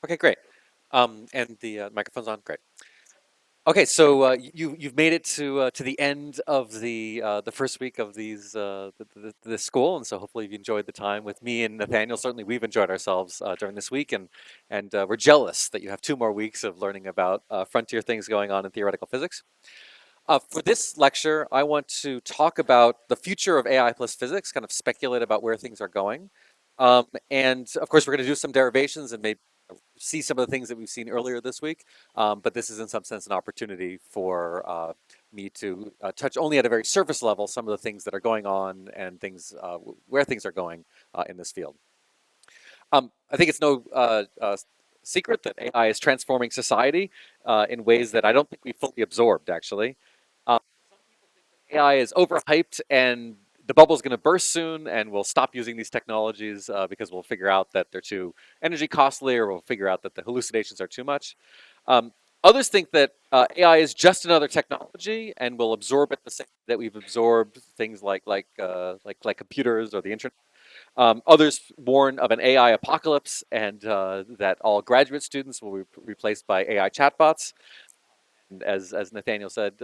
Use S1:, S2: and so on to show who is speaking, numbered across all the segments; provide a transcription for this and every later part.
S1: Okay, great. And the microphone's on. Great. Okay, so you've made it to the end of the first week of this school, and so hopefully you've enjoyed the time with me and Nathaniel. Certainly, we've enjoyed ourselves during this week, and we're jealous that you have 2 more weeks of learning about frontier things going on in theoretical physics. For this lecture, I want to talk about the future of AI plus physics, kind of speculate about where things are going. And of course, we're going to do some derivations and maybe see some of the things that we've seen earlier this week. But this is, in some sense, an opportunity for me to touch only at a very surface level some of the things that are going on and things where things are going in this field. I think it's no secret that AI is transforming society in ways that I don't think we fully absorbed, actually. Um, AI is overhyped and the bubble's going to burst soon, and we'll stop using these technologies because we'll figure out that they're too energy costly, or we'll figure out that the hallucinations are too much. Um, Others think that AI is just another technology, and will absorb it the same that we've absorbed things like computers or the internet. Others warn of an AI apocalypse, and that all graduate students will be replaced by AI chatbots. And as Nathaniel said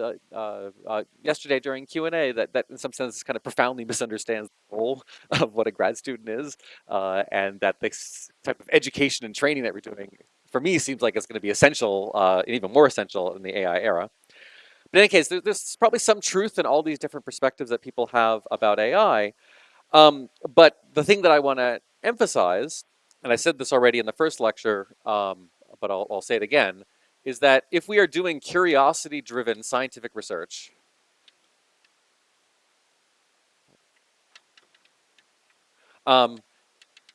S1: yesterday during Q&A, that in some sense kind of profoundly misunderstands the role of what a grad student is, and that this type of education and training that we're doing, for me, seems like it's going to be essential, and even more essential in the AI era. But in any case, there's probably some truth in all these different perspectives that people have about AI. But the thing that I want to emphasize, and I said this already in the first lecture, but I'll say it again, is that if we are doing curiosity driven scientific research, um,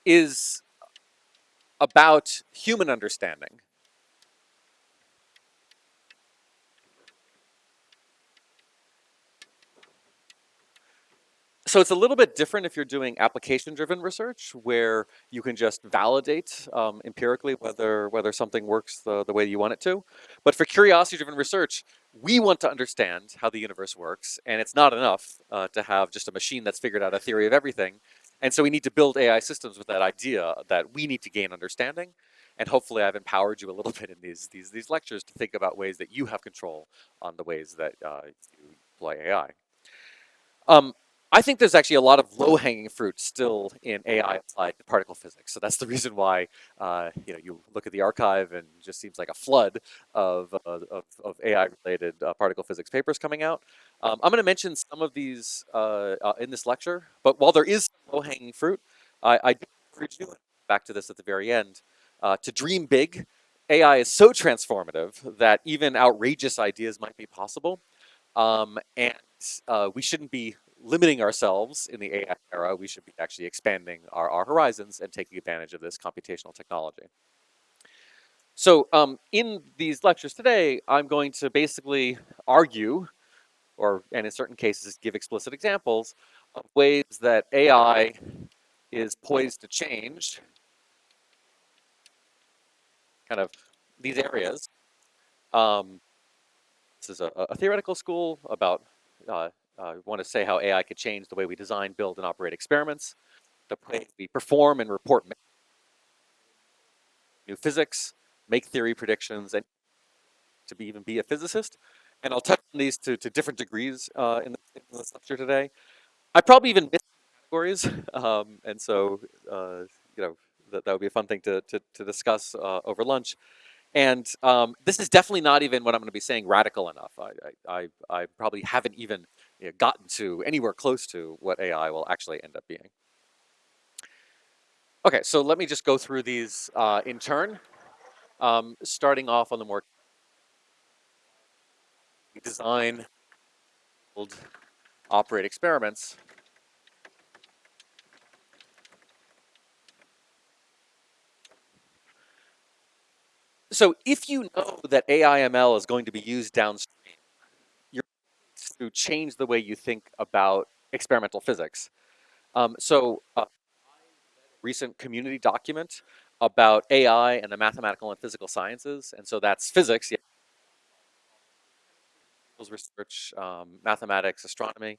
S1: is about human understanding. So it's a little bit different if you're doing application-driven research, where you can just validate empirically whether something works the way you want it to. But for curiosity-driven research, we want to understand how the universe works, and it's not enough to have just a machine that's figured out a theory of everything. And so we need to build AI systems with that idea that we need to gain understanding. And hopefully, I've empowered you a little bit in these lectures to think about ways that you have control on the ways that you employ AI. Um, I think there's actually a lot of low-hanging fruit still in AI applied to particle physics. So that's the reason why you look at the archive and it just seems like a flood of AI-related particle physics papers coming out. I'm going to mention some of these in this lecture, but while there is low-hanging fruit, I do encourage you, back to this at the very end, to dream big. AI is so transformative that even outrageous ideas might be possible. And we shouldn't be limiting ourselves in the AI era. We should be actually expanding our horizons and taking advantage of this computational technology. So in these lectures today, I'm going to basically argue, and in certain cases, give explicit examples of ways that AI is poised to change kind of these areas. Um, this is a theoretical school about, want to say how AI could change the way we design, build, and operate experiments, the way we perform and report new physics, make theory predictions, and even be a physicist. And I'll touch on these to different degrees in this lecture today. I probably even missed categories, and so that would be a fun thing to discuss over lunch. And this is definitely not even what I'm going to be saying radical enough. I probably haven't even gotten to anywhere close to what AI will actually end up being. Okay, so let me just go through these in turn, starting off on the more design, build, operate experiments. So if you know that AIML is going to be used downstream, you're going to change the way you think about experimental physics. So recent community document about AI and the mathematical and physical sciences, and so that's physics, yeah, research, mathematics, astronomy.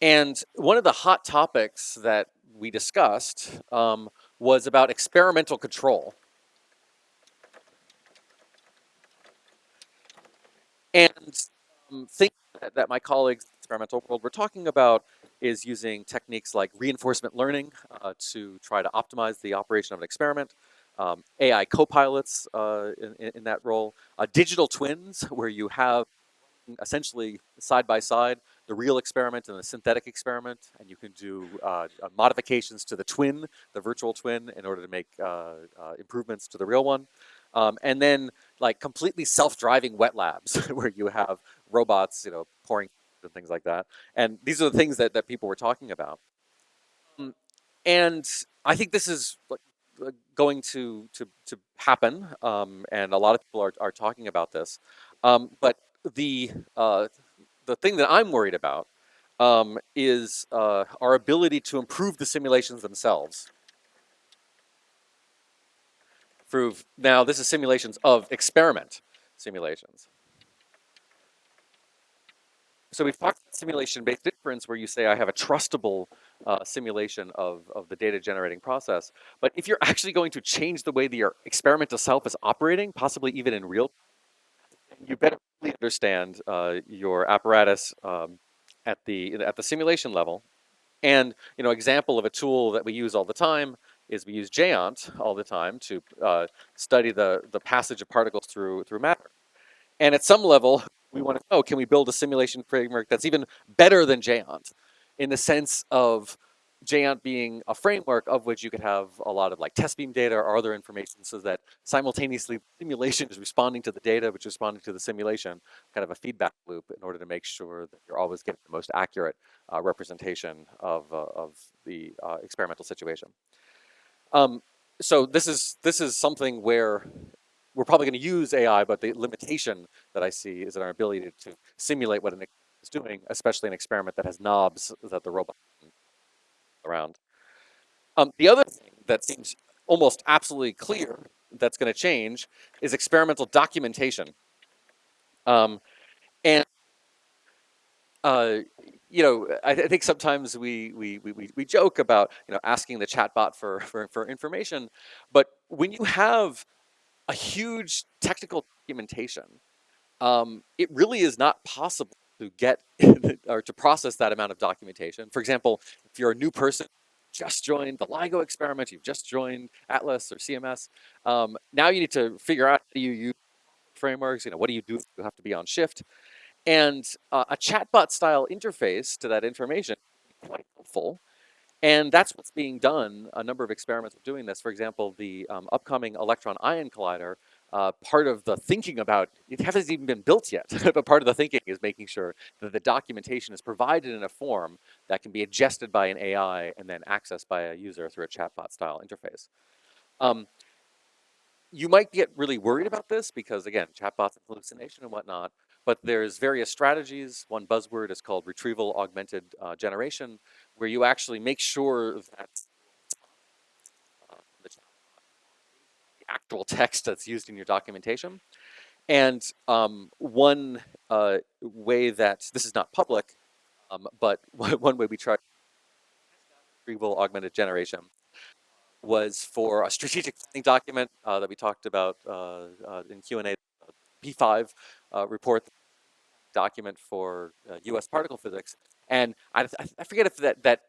S1: And one of the hot topics that we discussed was about experimental control. And thing that my colleagues in the experimental world were talking about is using techniques like reinforcement learning to try to optimize the operation of an experiment. AI co-pilots in that role, digital twins where you have essentially side by side the real experiment and the synthetic experiment, and you can do modifications to the twin, the virtual twin, in order to make improvements to the real one. And then like completely self-driving wet labs where you have robots, pouring and things like that. And these are the things that people were talking about. Mm, And I think this is going to happen, and a lot of people are talking about this. But the uh, the thing that I'm worried about is our ability to improve the simulations themselves. Prove now this is simulations of experiment simulations. So we've talked about simulation-based inference, where you say I have a trustable simulation of the data generating process. But if you're actually going to change the way that your experiment itself is operating, possibly even in real, you better really understand your apparatus at the simulation level. And example of a tool that we use all the time is we use Geant all the time to study the passage of particles through matter. And at some level, we want to know, can we build a simulation framework that's even better than Geant, in the sense of Geant being a framework of which you could have a lot of like test beam data or other information, so that simultaneously the simulation is responding to the data, which is responding to the simulation, kind of a feedback loop, in order to make sure that you're always getting the most accurate representation of the experimental situation. Um, so this is something where we're probably going to use AI, but the limitation that I see is in our ability to simulate what an experiment is doing, especially an experiment that has knobs that the robot can around. The other thing that seems almost absolutely clear that's going to change is experimental documentation. Um, and uh, I think sometimes we joke about asking the chatbot for information, but when you have a huge technical documentation, it really is not possible to get or to process that amount of documentation. For example, if you're a new person, just joined the LIGO experiment, you've just joined Atlas or CMS, now you need to figure out, how do you use frameworks? What do you do? You have to be on shift. And a chatbot style interface to that information is quite helpful. And that's what's being done. A number of experiments are doing this. For example, the upcoming electron ion collider, part of the thinking about it hasn't even been built yet, but part of the thinking is making sure that the documentation is provided in a form that can be ingested by an AI and then accessed by a user through a chatbot style interface. Um, you might get really worried about this because, again, chatbots and hallucination and whatnot, but there's various strategies. One buzzword is called retrieval augmented generation, where you actually make sure that the actual text that's used in your documentation. And one way that this is not public, but one way we tried retrieval augmented generation was for a strategic planning document that we talked about in Q&A, P5 report document for U.S. particle physics. And I forget if that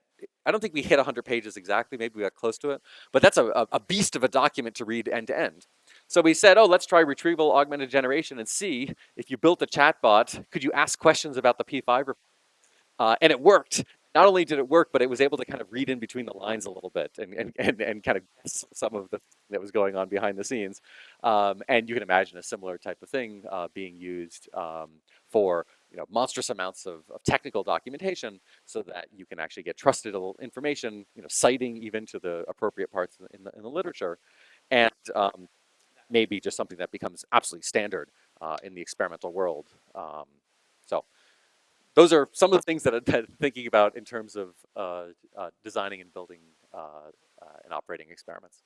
S1: I don't think we hit 100 pages exactly. Maybe we got close to it, but that's a beast of a document to read end to end. So we said, oh, let's try retrieval augmented generation and see if you built a chatbot, could you ask questions about the P5 report? And it worked. Not only did it work, but it was able to kind of read in between the lines a little bit and kind of guess some of the that was going on behind the scenes. And you can imagine a similar type of thing being used for monstrous amounts of technical documentation, so that you can actually get trusted information, citing even to the appropriate parts in the literature, and maybe just something that becomes absolutely standard in the experimental world. So those are some of the things that I'm thinking about in terms of designing and building and operating experiments.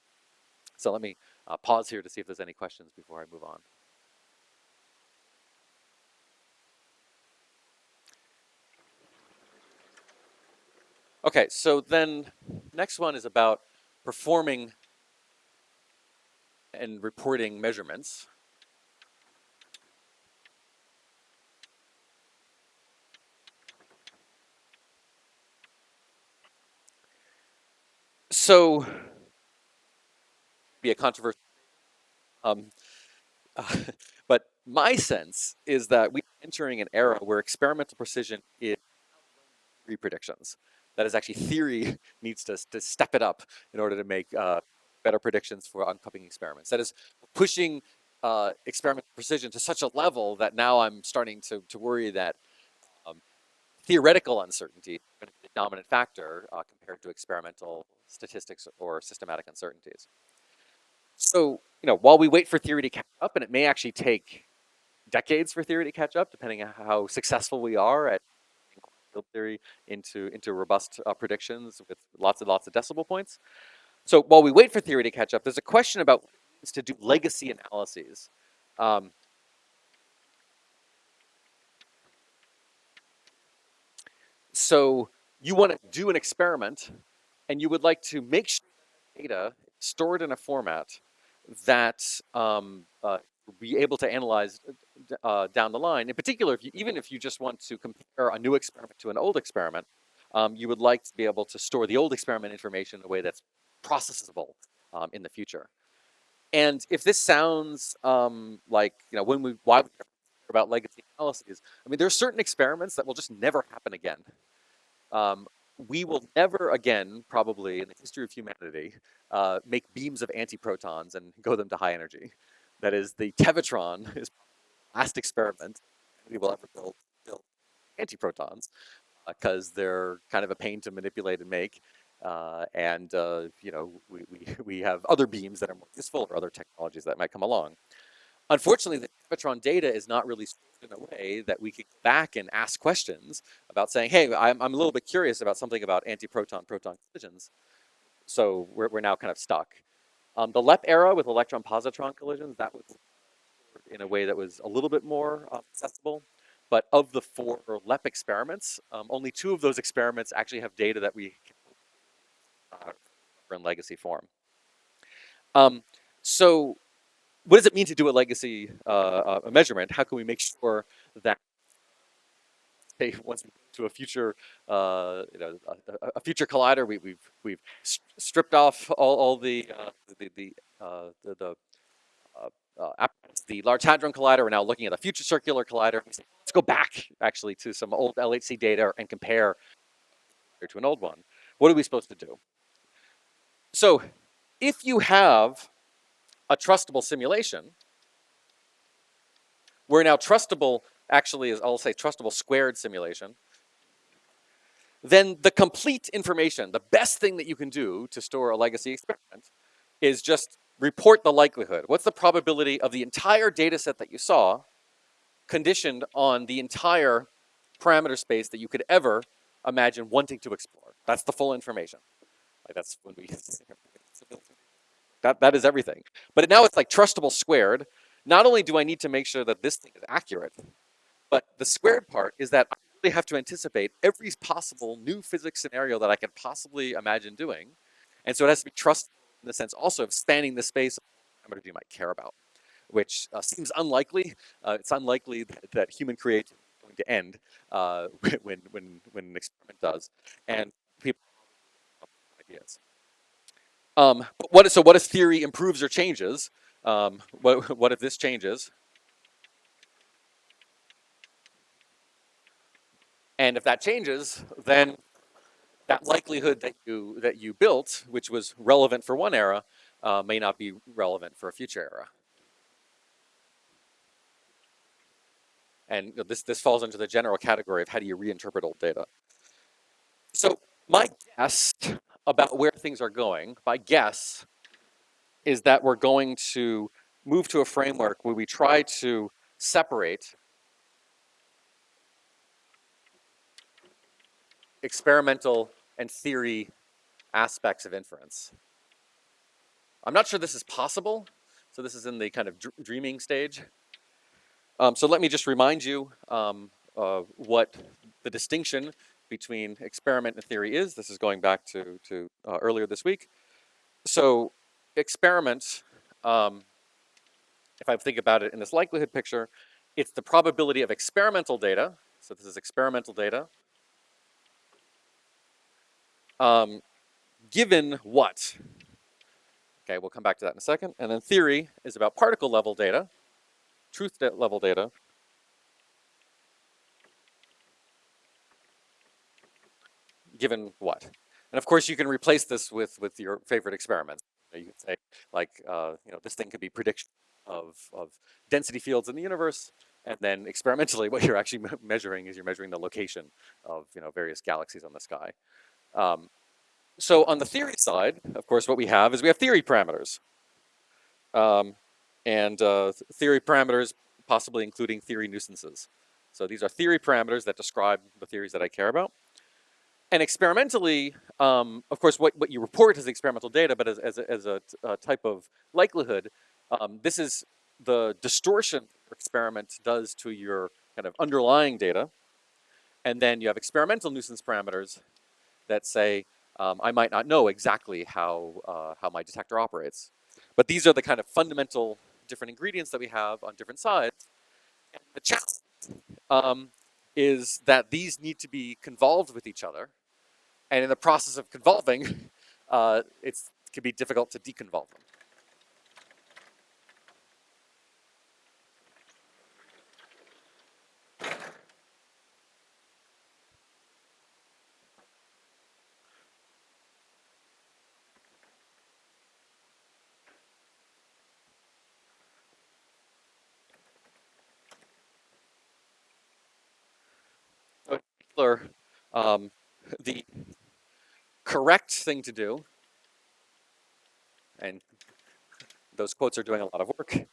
S1: So let me pause here to see if there's any questions before I move on. Okay, so then next one is about performing and reporting measurements. So, be a controversial, um, uh, but my sense is that we're entering an era where experimental precision is theory predictions. That is actually theory needs to step it up in order to make better predictions for oncoming experiments. That is pushing experimental precision to such a level that now I'm starting to worry that um, theoretical uncertainty is going to be the dominant factor compared to experimental statistics or systematic uncertainties. So, while we wait for theory to catch up, and it may actually take decades for theory to catch up, depending on how successful we are at field theory into robust predictions with lots and lots of decimal points. So while we wait for theory to catch up, there's a question about what it means to do legacy analyses. Um, so you want to do an experiment, and you would like to make sure that data stored in a format that will be able to analyze down the line. In particular, even if you just want to compare a new experiment to an old experiment, you would like to be able to store the old experiment information in a way that's processable in the future. And if this sounds like, why we care about legacy analyses, I mean, there are certain experiments that will just never happen again. Um, we will never again, probably in the history of humanity, make beams of antiprotons and go them to high energy. That is, the Tevatron is the last experiment we will ever build antiprotons because they're kind of a pain to manipulate and make. We have other beams that are more useful or other technologies that might come along. Unfortunately, the Tevatron data is not really stored in a way that we can go back and ask questions about saying, hey, I'm a little bit curious about something about antiproton-proton collisions. So we're now kind of stuck. The LEP era with electron-positron collisions, that was in a way that was a little bit more accessible. But of the 4 LEP experiments, only 2 of those experiments actually have data that we can in legacy form. So what does it mean to do a legacy a measurement? How can we make sure that once we go to a future, a future collider, we've stripped off all the Large Hadron Collider. We're now looking at a future circular collider. Let's go back actually to some old LHC data and compare to an old one. What are we supposed to do? So if you have a trustable simulation, where now trustable actually is, I'll say trustable squared simulation, then the complete information, the best thing that you can do to store a legacy experiment is just report the likelihood. What's the probability of the entire data set that you saw conditioned on the entire parameter space that you could ever imagine wanting to explore? That's the full information. Like that's when we that is everything. But now it's like trustable squared. Not only do I need to make sure that this thing is accurate, but the squared part is that I really have to anticipate every possible new physics scenario that I can possibly imagine doing. And so it has to be trustable in the sense also of spanning the space of parameters you might care about, which seems unlikely. It's unlikely that human creativity is going to end when an experiment does. And people have ideas. What if theory improves or changes? What if this changes? And if that changes, then that likelihood that you built, which was relevant for one era, may not be relevant for a future era. And this falls into the general category of how do you reinterpret old data. So my guess about where things are going, my guess is that we're going to move to a framework where we try to separate experimental and theory aspects of inference. I'm not sure this is possible. So this is in the kind of dreaming stage. So let me just remind you what the distinction between experiment and theory is. This is going back to earlier this week. So experiment, if I think about it in this likelihood picture, it's the probability of experimental data. So this is experimental data given what? Okay, we'll come back to that in a second. And then theory is about particle level data, truth level data, given what? And of course, you can replace this with your favorite experiments. You can say, like, this thing could be prediction of density fields in the universe, and then experimentally, what you're actually measuring is you're measuring the location of various galaxies on the sky. Um, so on the theory side, of course, what we have is we have theory parameters, um, and theory parameters possibly including theory nuisances. So these are theory parameters that describe the theories that I care about. And experimentally, of course, what you report is experimental data, but as a type of likelihood, this is the distortion your experiment does to your kind of underlying data. And then you have experimental nuisance parameters that say, I might not know exactly how my detector operates. But these are the kind of fundamental different ingredients that we have on different sides. And the challenge is that these need to be convolved with each other. And in the process of convolving, it can be difficult to deconvolve them. So in particular, the correct thing to do, and those quotes are doing a lot of work,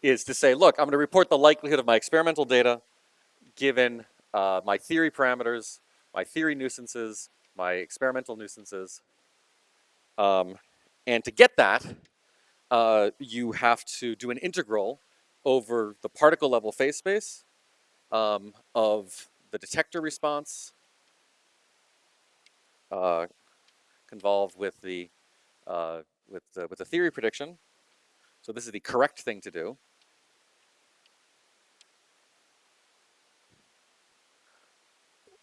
S1: is to say, look, I'm going to report the likelihood of my experimental data given my theory parameters, my theory nuisances, my experimental nuisances. And to get that, you have to do an integral over the particle level phase space of the detector response convolved with the with the theory prediction. So this is the correct thing to do.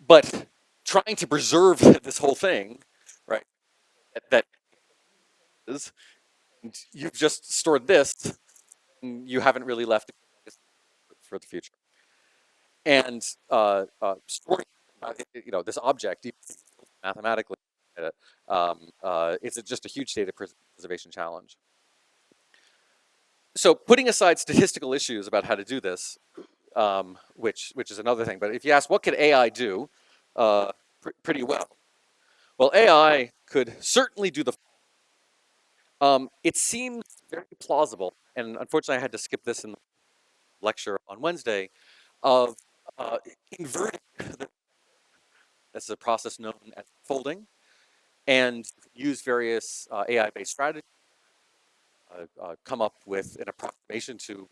S1: But trying to preserve this whole thing, right? That is, you've just stored this, and you haven't really left for the future. And storing, this object mathematically, it's just a huge data preservation challenge. So putting aside statistical issues about how to do this, which is another thing. But if you ask, what could AI do pretty well? Well, AI could certainly do the. It seems very plausible, and unfortunately, I had to skip this in the lecture on Wednesday, of inverting. That's a process known as folding, and use various AI-based strategies. Come up with an approximation to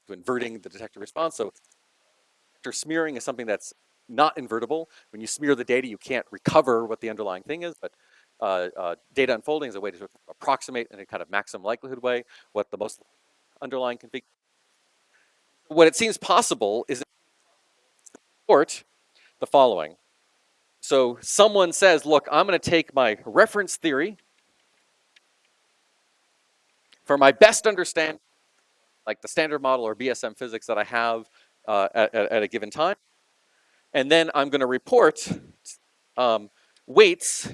S1: inverting the detector response. So detector smearing is something that's not invertible. When you smear the data, you can't recover what the underlying thing is, but data unfolding is a way to approximate in a kind of maximum likelihood way what the most underlying configuration. What it seems possible is to support the following. So someone says, look, I'm going to take my reference theory for my best understanding, like the standard model or BSM physics that I have at a given time. And then I'm going to report weights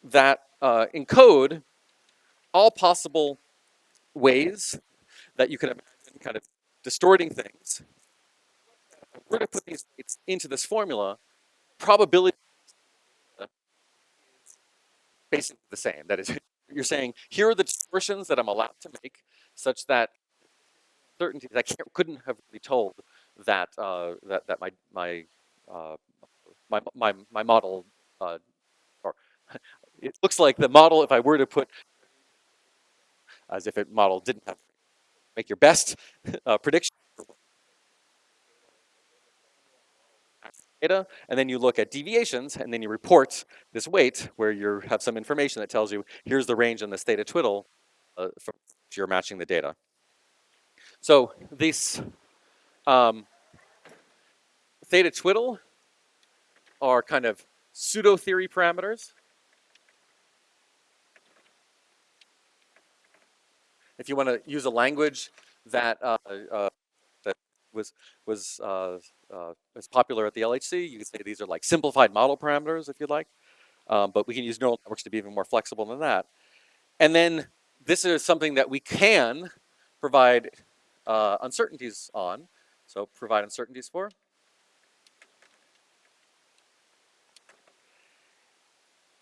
S1: that encode all possible ways that you can imagine kind of distorting things. If we're to put these weights into this formula, probability is basically the same. That is, you're saying, here are the distortions that I'm allowed to make such that certainties I couldn't have really told that that uh, my model or it looks like the model, if I were to put as if it model didn't have make your best prediction data, and then you look at deviations, and then you report this weight where you have some information that tells you here's the range in this theta twiddle from which you're matching the data. So these theta twiddle are kind of pseudo theory parameters. If you want to use a language that that was was popular at the LHC, you could say these are like simplified model parameters, if you'd like. But we can use neural networks to be even more flexible than that. And then this is something that we can provide uncertainties on. So provide uncertainties for.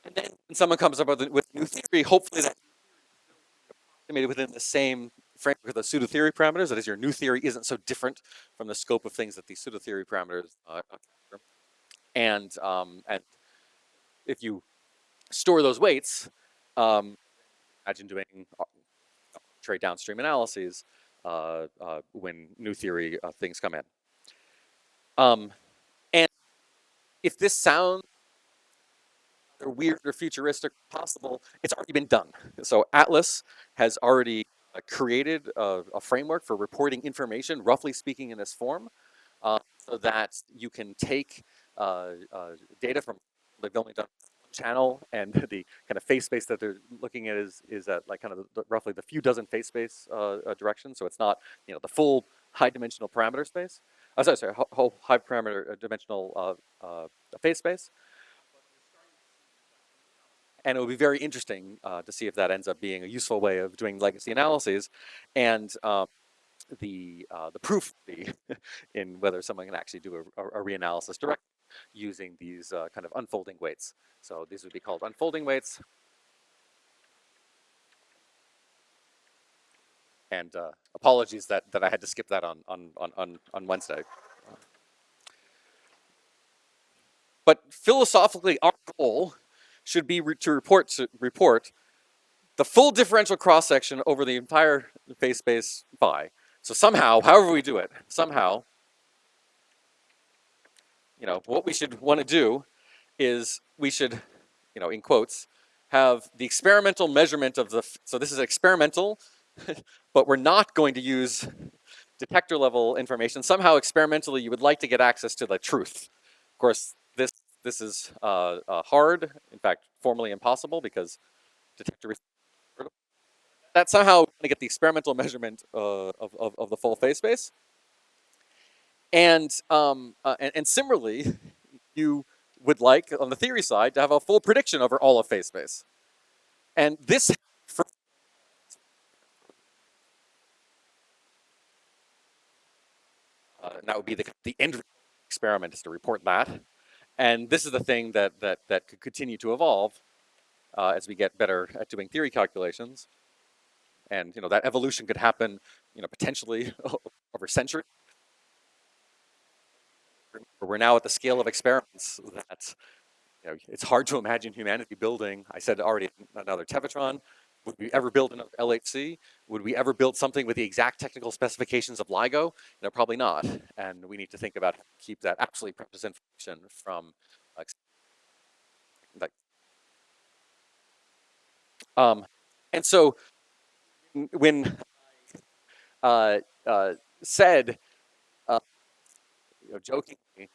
S1: And then when someone comes up with new theory, hopefully that's estimated within the same framework of the pseudo theory parameters. That is, your new theory isn't so different from the scope of things that these pseudo theory parameters cover. And if you store those weights, imagine doing arbitrary downstream analyses when new theory things come in. And if this sounds weird or futuristic possible, it's already been done. So Atlas has already created a framework for reporting information, roughly speaking, in this form, so that you can take data from, they've only done one channel, and the kind of phase space that they're looking at is at like kind of roughly the few dozen phase space directions. So it's not, the full high dimensional parameter space. Whole high parameter dimensional phase space. And it will be very interesting to see if that ends up being a useful way of doing legacy analyses, and the proof in whether someone can actually do a reanalysis directly using these kind of unfolding weights. So these would be called unfolding weights. And apologies that I had to skip that on Wednesday. But philosophically, our goal should be to report the full differential cross section over the entire phase space phi. So somehow, however we do it, somehow, what we should want to do is we should, in quotes, have the experimental measurement of the, so this is experimental, but we're not going to use detector level information. Somehow experimentally you would like to get access to the truth. Of course, this is hard, in fact, formally impossible, because detector that somehow to get the experimental measurement of the full phase space. And similarly, you would like, on the theory side, to have a full prediction over all of phase space. And this, that would be the end experiment, is to report that. And this is the thing that could continue to evolve as we get better at doing theory calculations. And that evolution could happen, potentially over centuries. We're now at the scale of experiments that it's hard to imagine humanity building. I said already, another Tevatron. Would we ever build another LHC? Would we ever build something with the exact technical specifications of LIGO? No, probably not. And we need to think about how to keep that absolutely precious information from like. And so when said, jokingly,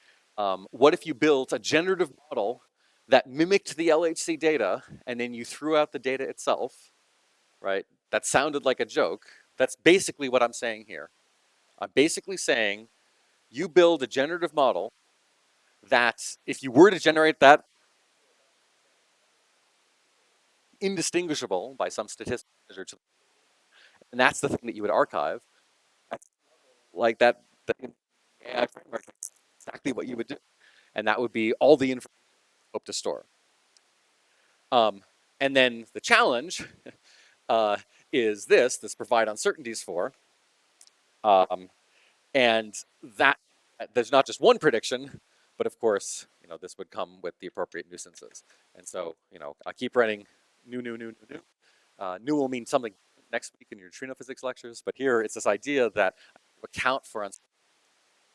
S1: what if you built a generative model that mimicked the LHC data, and then you threw out the data itself, right? That sounded like a joke. That's basically what I'm saying here. I'm basically saying you build a generative model that, if you were to generate that, indistinguishable by some statistical measure, and that's the thing that you would archive. Like that, AI framework, that's exactly what you would do, and that would be all the information you hope to store. And then the challenge is this provide uncertainties for, and that there's not just one prediction, but of course, this would come with the appropriate nuisances. And so, I keep writing new. New will mean something next week in your neutrino physics lectures, but here it's this idea that account for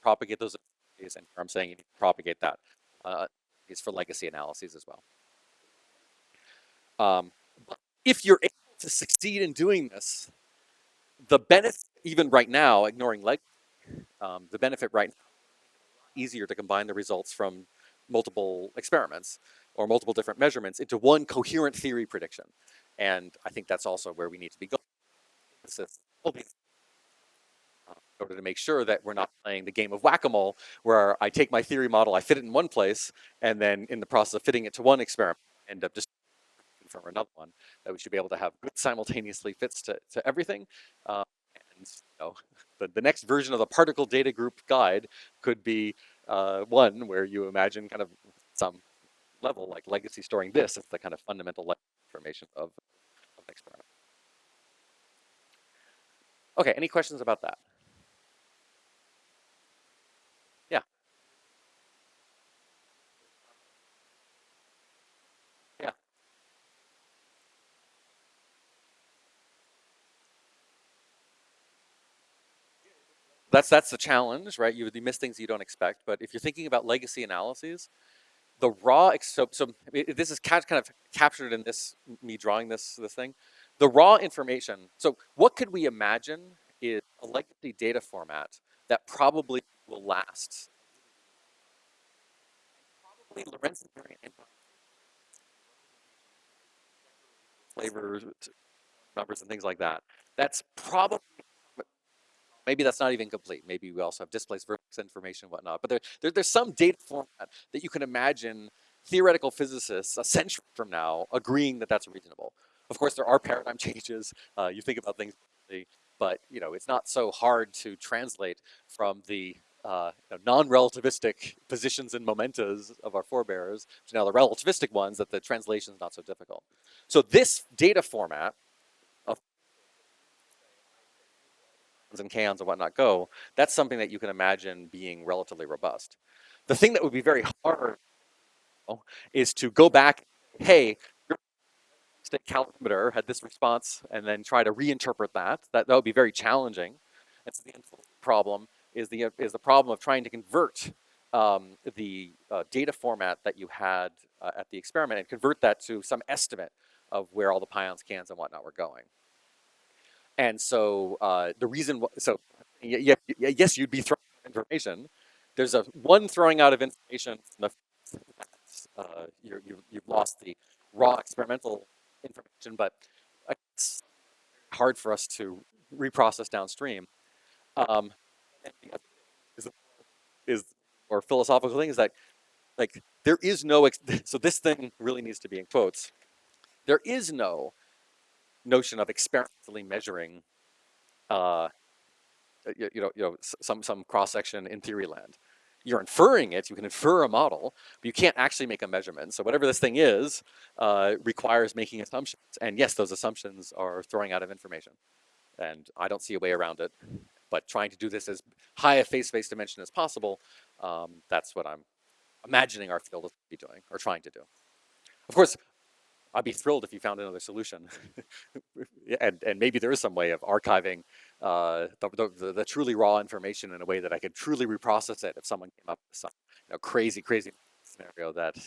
S1: propagate those uncertainties, and I'm saying you need to propagate that is for legacy analyses as well. But if you're able to succeed in doing this, the benefit, even right now, ignoring legacy, the benefit right now, easier to combine the results from multiple experiments or multiple different measurements into one coherent theory prediction. And I think that's also where we need to be going. This is in order to make sure that we're not playing the game of whack-a-mole, where I take my theory model, I fit it in one place, and then in the process of fitting it to one experiment, I end up just from another one. That we should be able to have good simultaneously fits to everything. Uh, and the next version of the particle data group guide could be one where you imagine kind of some level like legacy storing this as the kind of fundamental information of the experiment. Okay, any questions about that? Yeah, yeah. That's the challenge, right? You miss things you don't expect. But if you're thinking about legacy analyses, the this is kind of captured in this me drawing this thing. The raw information. So what could we imagine is a legacy data format that probably will last. Probably Lorentz invariant flavors, numbers, and things like that. That's probably maybe that's not even complete. Maybe we also have displaced vertex information and whatnot. But there's some data format that you can imagine theoretical physicists a century from now agreeing that that's reasonable. Of course, there are paradigm changes. You think about things, but it's not so hard to translate from the non-relativistic positions and momentas of our forebears to now the relativistic ones that the translation is not so difficult. So this data format of and cans and whatnot go, that's something that you can imagine being relatively robust. The thing that would be very hard is to go back, hey, your state calorimeter had this response, and then try to reinterpret that. That would be very challenging. And so the problem is the problem of trying to convert the data format that you had at the experiment and convert that to some estimate of where all the pions, cans, and whatnot were going. And so the reason, so yes, you'd be throwing out information. There's a one throwing out of information. You've lost the raw experimental information, but it's hard for us to reprocess downstream. Um, is, is or philosophical thing is that like there is no so this thing really needs to be in quotes. There is no notion of experimentally measuring uh, some cross section in theory land. You're inferring it. You can infer a model, but you can't actually make a measurement. So whatever this thing is requires making assumptions. And yes, those assumptions are throwing out of information. And I don't see a way around it. But trying to do this as high a phase-space dimension as possible, that's what I'm imagining our field will be doing or trying to do. Of course, I'd be thrilled if you found another solution, and maybe there is some way of archiving the truly raw information in a way that I could truly reprocess it if someone came up with some crazy scenario that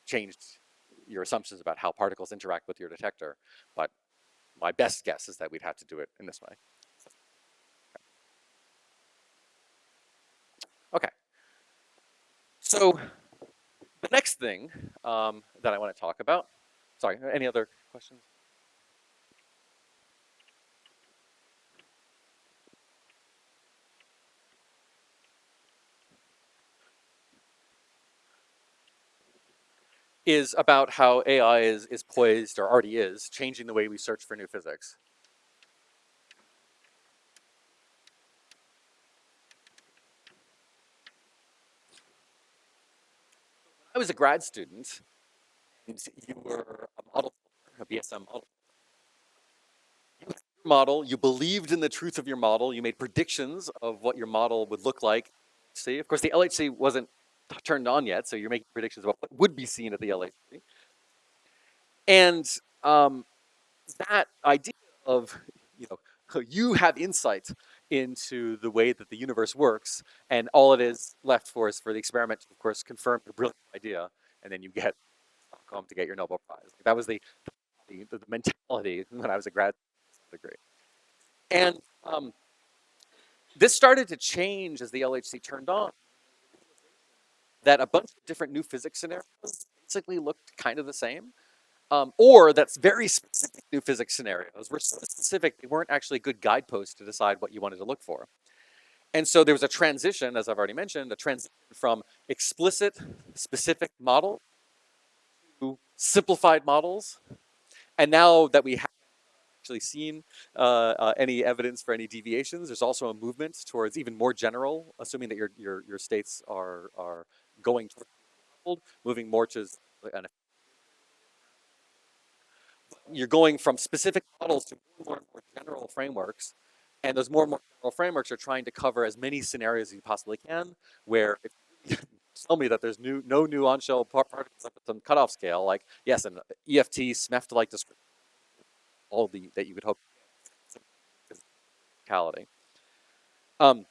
S1: changed your assumptions about how particles interact with your detector. But my best guess is that we'd have to do it in this way. Okay, so the next thing that I want to talk about. Sorry, any other questions? Is about how AI is poised, or already is, changing the way we search for new physics. I was a grad student, and you were a model, a BSM model. You had your model, you believed in the truth of your model, you made predictions of what your model would look like. See, of course, the LHC wasn't turned on yet, so you're making predictions about what would be seen at the LHC. And um, that idea of you know you have insight into the way that the universe works, and all it is left for is for the experiment to, of course, confirm your brilliant idea, and then you get home to get your Nobel Prize. That was the mentality when I was a grad degree, and this started to change as the LHC turned on. that a bunch of different new physics scenarios basically looked kind of the same, or that's very specific new physics scenarios were so specific they weren't actually good guideposts to decide what you wanted to look for. And so there was a transition, as I've already mentioned, a transition from explicit, specific model to simplified models. And now that we have actually seen any evidence for any deviations, there's also a movement towards even more general, assuming that your states are going toward moving more to an, you're going from specific models to more and more general frameworks. And those more and more general frameworks are trying to cover as many scenarios as you possibly can, where if you tell me that there's no new on-shell particles up at some cutoff scale, like, yes, an EFT, SMEFT-like description, all the that you could hope physicality. Um,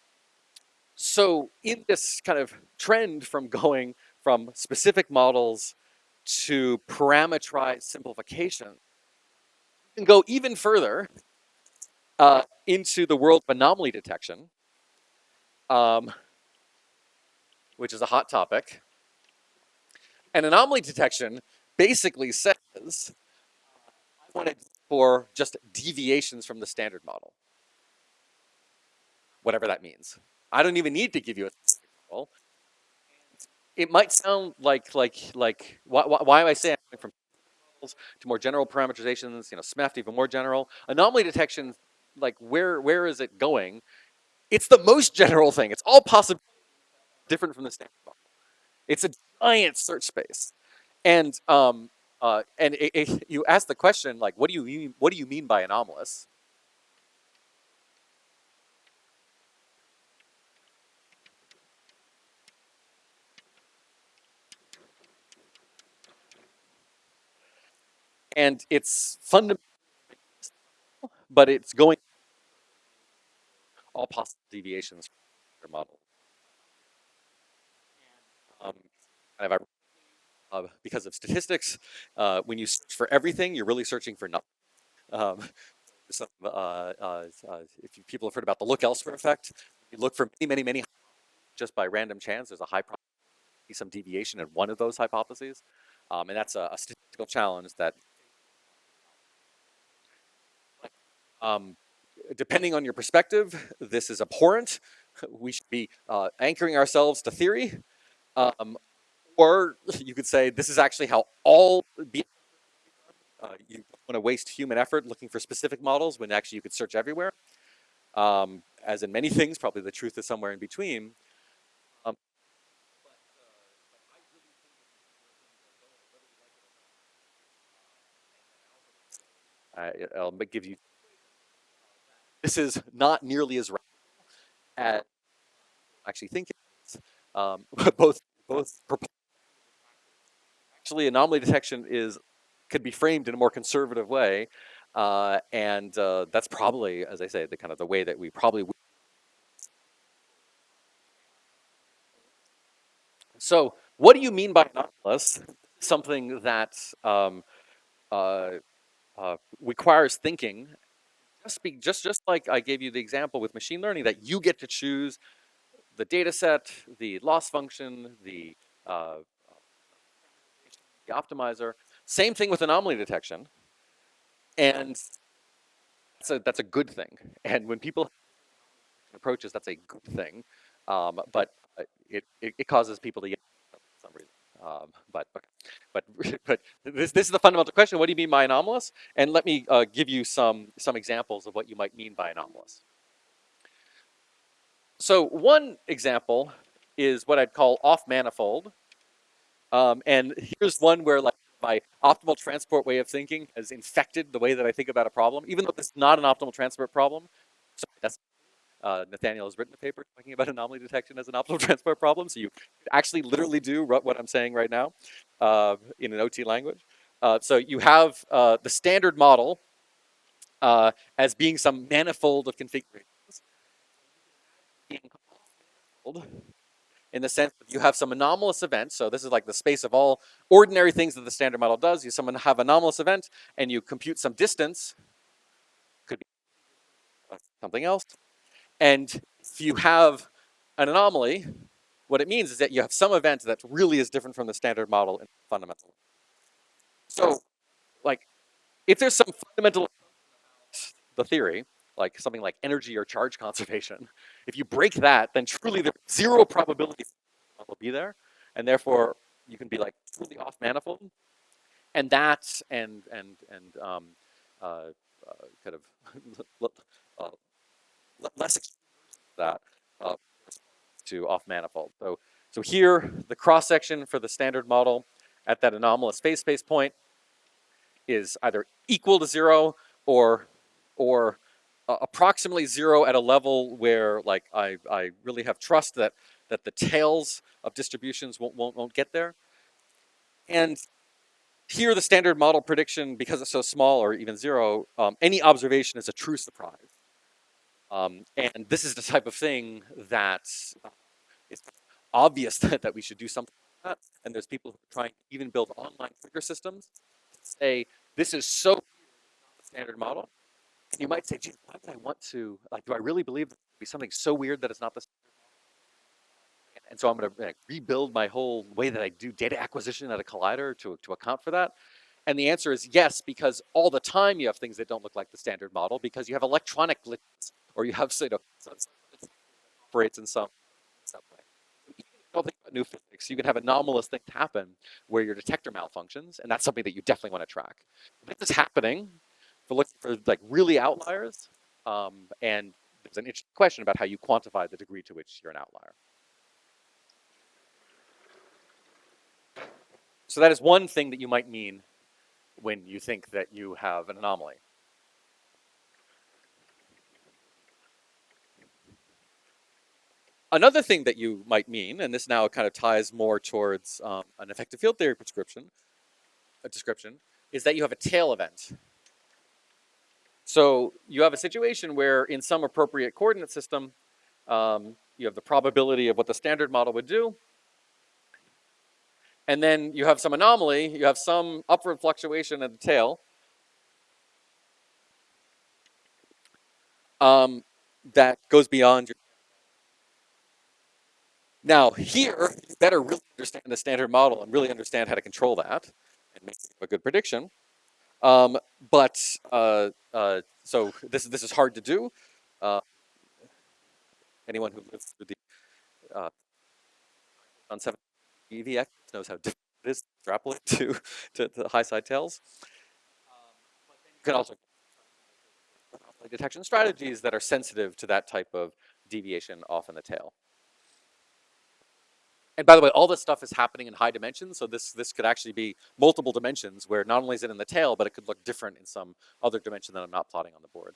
S1: so in this kind of trend from going from specific models to parameterized simplification, you can go even further into the world of anomaly detection, um, which is a hot topic. And anomaly detection basically says I want it for just deviations from the standard model, whatever that means. I don't even need to give you a specific model. It might sound like why am I saying I'm going from models to more general parameterizations, SMEFT even more general. Anomaly detection, like where is it going? It's the most general thing. It's all possible different from the standard model. It's a giant search space. And you ask the question, like, what do you mean? What do you mean by anomalous? And it's fundamental, but it's going all possible deviations from your model. Um, because of statistics, when you search for everything, you're really searching for nothing. Um, some, if people have heard about the look elsewhere effect, you look for many, just by random chance. There's a high probability some deviation in one of those hypotheses, and that's a statistical challenge that, um, depending on your perspective, this is abhorrent. We should be anchoring ourselves to theory, um, or you could say this is actually how all you don't want to waste human effort looking for specific models when actually you could search everywhere. As in many things, probably the truth is somewhere in between. Um, I'll give you. This is not nearly as right as I actually think it is. Both both actually anomaly detection is could be framed in a more conservative way, and that's probably, as I say, the kind of the way that we probably would. So, what do you mean by anomalous? Something that uh, requires thinking. Just like I gave you the example with machine learning, that you get to choose the data set, the loss function, uh, the optimizer. Same thing with anomaly detection, and that's a good thing. And when people approaches, that's a good thing. But it causes people to get for some reason. But but this is the fundamental question. What do you mean by anomalous? And let me give you some examples of what you might mean by anomalous. So one example is what I'd call off manifold. And here's one where, like, my optimal transport way of thinking has infected the way that I think about a problem, even though this is not an optimal transport problem. Sorry, that's Nathaniel has written a paper talking about anomaly detection as an optimal transport problem. So you actually literally do what I'm saying right now in an OT language. So you have the standard model as being some manifold of configurations, in the sense that you have some anomalous event. So this is like the space of all ordinary things that the standard model does. You someone have anomalous event and you compute some distance, could be something else. And if you have an anomaly, what it means is that you have some event that really is different from the standard model in fundamental. So, like, if there's some fundamental the theory, like something like energy or charge conservation, if you break that, then truly there's zero probability it will be there, and therefore you can be like truly off manifold, and that's uh, kind of uh, less that uh, to off manifold. So here the cross section for the standard model at that anomalous phase space point is either equal to zero or approximately zero at a level where like I really have trust that the tails of distributions won't get there. And here the standard model prediction, because it's so small or even zero, any observation is a true surprise. And this is the type of thing that it's obvious that we should do something like that. And there's people who are trying to even build online trigger systems to say, this is so standard model. And you might say, geez, why would I want to, like, do I really believe that be something so weird that it's not the and so I'm going to like, rebuild my whole way that I do data acquisition at a collider to account for that? And the answer is yes, because all the time you have things that don't look like the standard model because you have electronic glitches or you have operates in some way. Even if you don't think about new physics, you can have anomalous things happen where your detector malfunctions, and that's something that you definitely want to track. This is happening for looking for like really outliers, and there's an interesting question about how you quantify the degree to which you're an outlier. So that is one thing that you might mean when you think that you have an anomaly. Another thing that you might mean, and this now kind of ties more towards an effective field theory description, is that you have a tail event. So you have a situation where in some appropriate coordinate system, you have the probability of what the standard model would do, and then you have some anomaly, you have some upward fluctuation at the tail, that goes beyond your. Now here, you better really understand the standard model and really understand how to control that and make a good prediction. But so this is hard to do. Uh, anyone who lives through the on 7 EVX knows how difficult it is to extrapolate to high side tails. You can also detection strategies that are sensitive to that type of deviation off in the tail. And by the way, all this stuff is happening in high dimensions, so this could actually be multiple dimensions where not only is it in the tail, but it could look different in some other dimension that I'm not plotting on the board.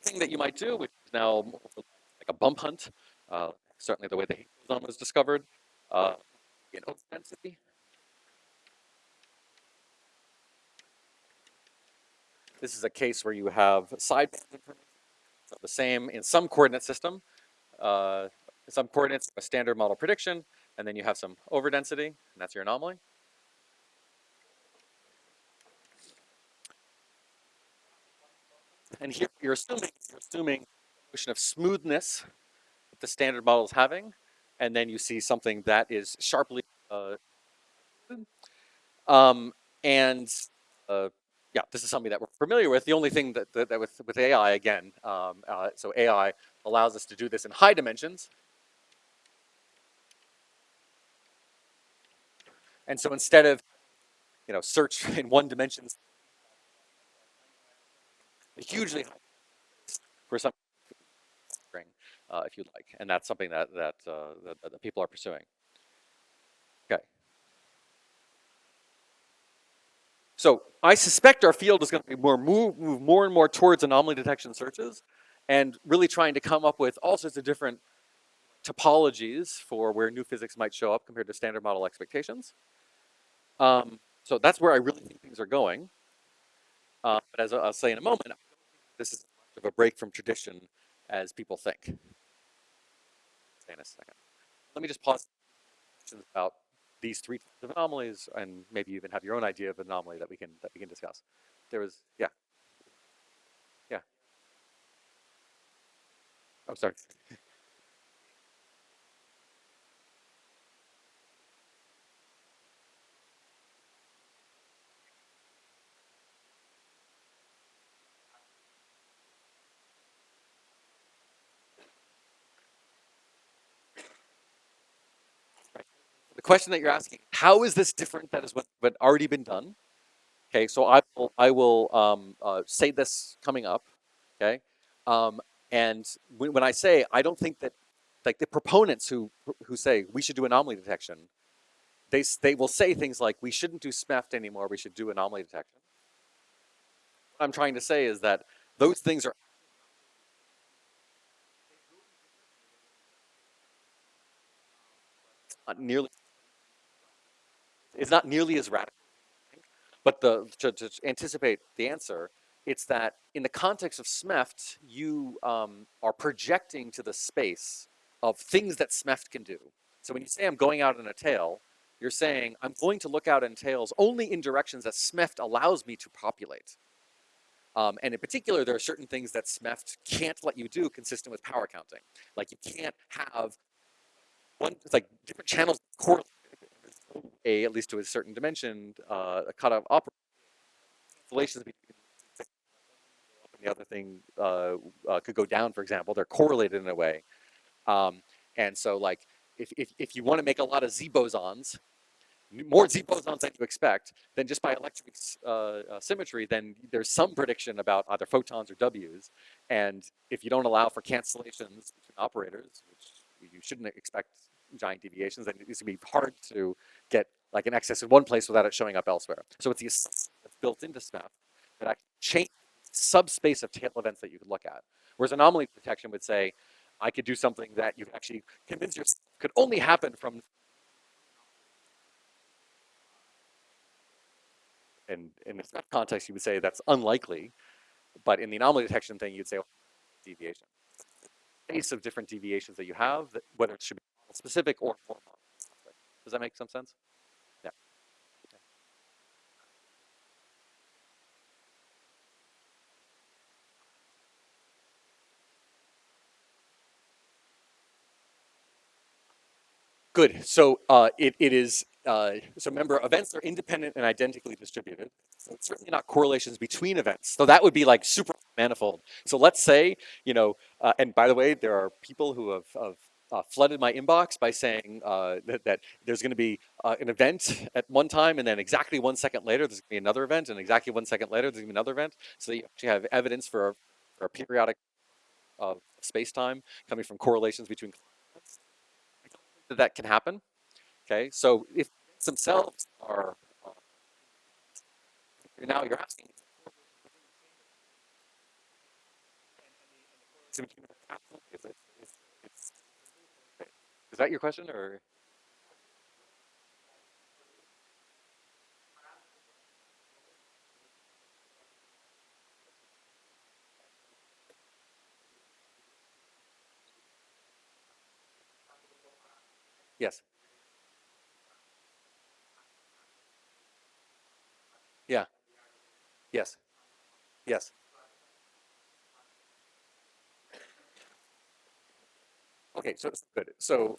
S1: The thing that you might do, which is now like a bump hunt, certainly the way the Higgs boson was discovered, in open density. This is a case where you have sideband information, so the same in some coordinate system, some coordinates, a standard model prediction, and then you have some overdensity, and that's your anomaly. And here you're assuming notion of smoothness that the standard model is having, and then you see something that is sharply um, and yeah, this is something that we're familiar with. The only thing that with AI again, so AI allows us to do this in high dimensions. And so instead of search in one dimension, hugely high for some string, if you'd like, and that's something that people are pursuing. Okay. So I suspect our field is going to be move more and more towards anomaly detection searches, and really trying to come up with all sorts of different topologies for where new physics might show up compared to standard model expectations. So So that's where I really think things are going. But as I'll say in a moment, this is as much of a break from tradition as people think. Say in a second. Let me just pause questions about these three types of anomalies, and maybe even have your own idea of anomaly that we can discuss. There was, yeah, yeah. Oh, sorry. The question that you're asking, how is this different than is what already been done? Okay, so I will say this coming up. Okay, um, and when I say I don't think that, like, the proponents who say we should do anomaly detection, they will say things like we shouldn't do SMEFT anymore. We should do anomaly detection. What I'm trying to say is that those things are not nearly it's not nearly as radical. But to anticipate the answer, it's that in the context of SMEFT, you are projecting to the space of things that SMEFT can do. So when you say I'm going out in a tail, you're saying I'm going to look out in tails only in directions that SMEFT allows me to populate. And in particular, there are certain things that SMEFT can't let you do consistent with power counting. Like you can't have one, it's like different channels correlate a, at least to a certain dimension, a cutoff operator relations between the other thing could go down, for example. They're correlated in a way. Um, and so, like, if you want to make a lot of Z bosons, more Z bosons than you expect, then just by electric symmetry, then there's some prediction about either photons or W's. And if you don't allow for cancellations between operators, which you shouldn't expect giant deviations, then it's going to be hard to get like an excess in one place without it showing up elsewhere. So it's the assumption that's built into SMAP that actually changes the subspace of tail events that you could look at. Whereas anomaly detection would say, I could do something that you could actually convince yourself could only happen from, and in this context, you would say that's unlikely. But in the anomaly detection thing, you'd say, oh, deviation. Space of different deviations that you have, whether it should be specific or form specific. Does that make some sense? Yeah. Good. So it is, so remember, events are independent and identically distributed. So it's certainly not correlations between events. So that would be like super manifold. So let's say, and by the way, there are people who have flooded my inbox by saying that there's going to be an event at one time, and then exactly 1 second later, there's going to be another event, and exactly 1 second later, there's going to be another event. So that you actually have evidence for a periodic space-time coming from correlations between that can happen. Okay, so if themselves are now you're asking, is that your question or yes? Yeah. Yes. Yes. Okay. So good. So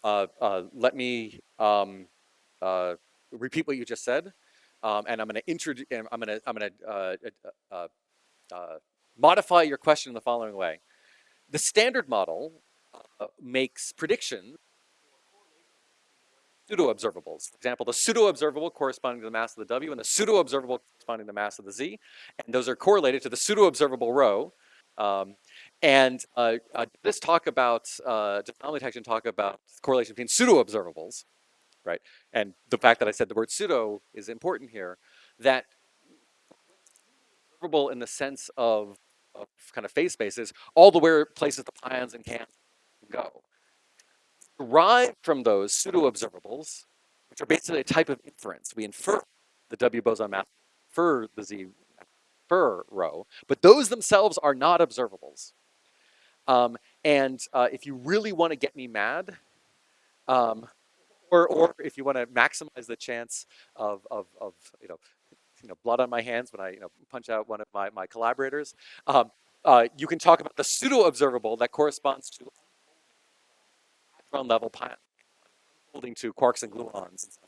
S1: let me uh, repeat what you just said, and I'm going to introduce. Uh, uh, modify your question in the following way. The standard model makes predictions pseudo observables. For example, the pseudo observable corresponding to the mass of the W and the pseudo observable corresponding to the mass of the Z. And those are correlated to the pseudo observable rho. Um, and this talk about, does anomaly detection talk about correlation between pseudo observables, right? And the fact that I said the word pseudo is important here, that observable in the sense of kind of phase spaces, all the where places the pions and cans go. Derived from those pseudo observables, which are basically a type of inference. We infer the W boson mass for the Z for rho, but those themselves are not observables. Um, and if you really want to get me mad, um, or if you want to maximize the chance of blood on my hands when I punch out one of my collaborators, you can talk about the pseudo observable that corresponds to electron level holding to quarks and gluons,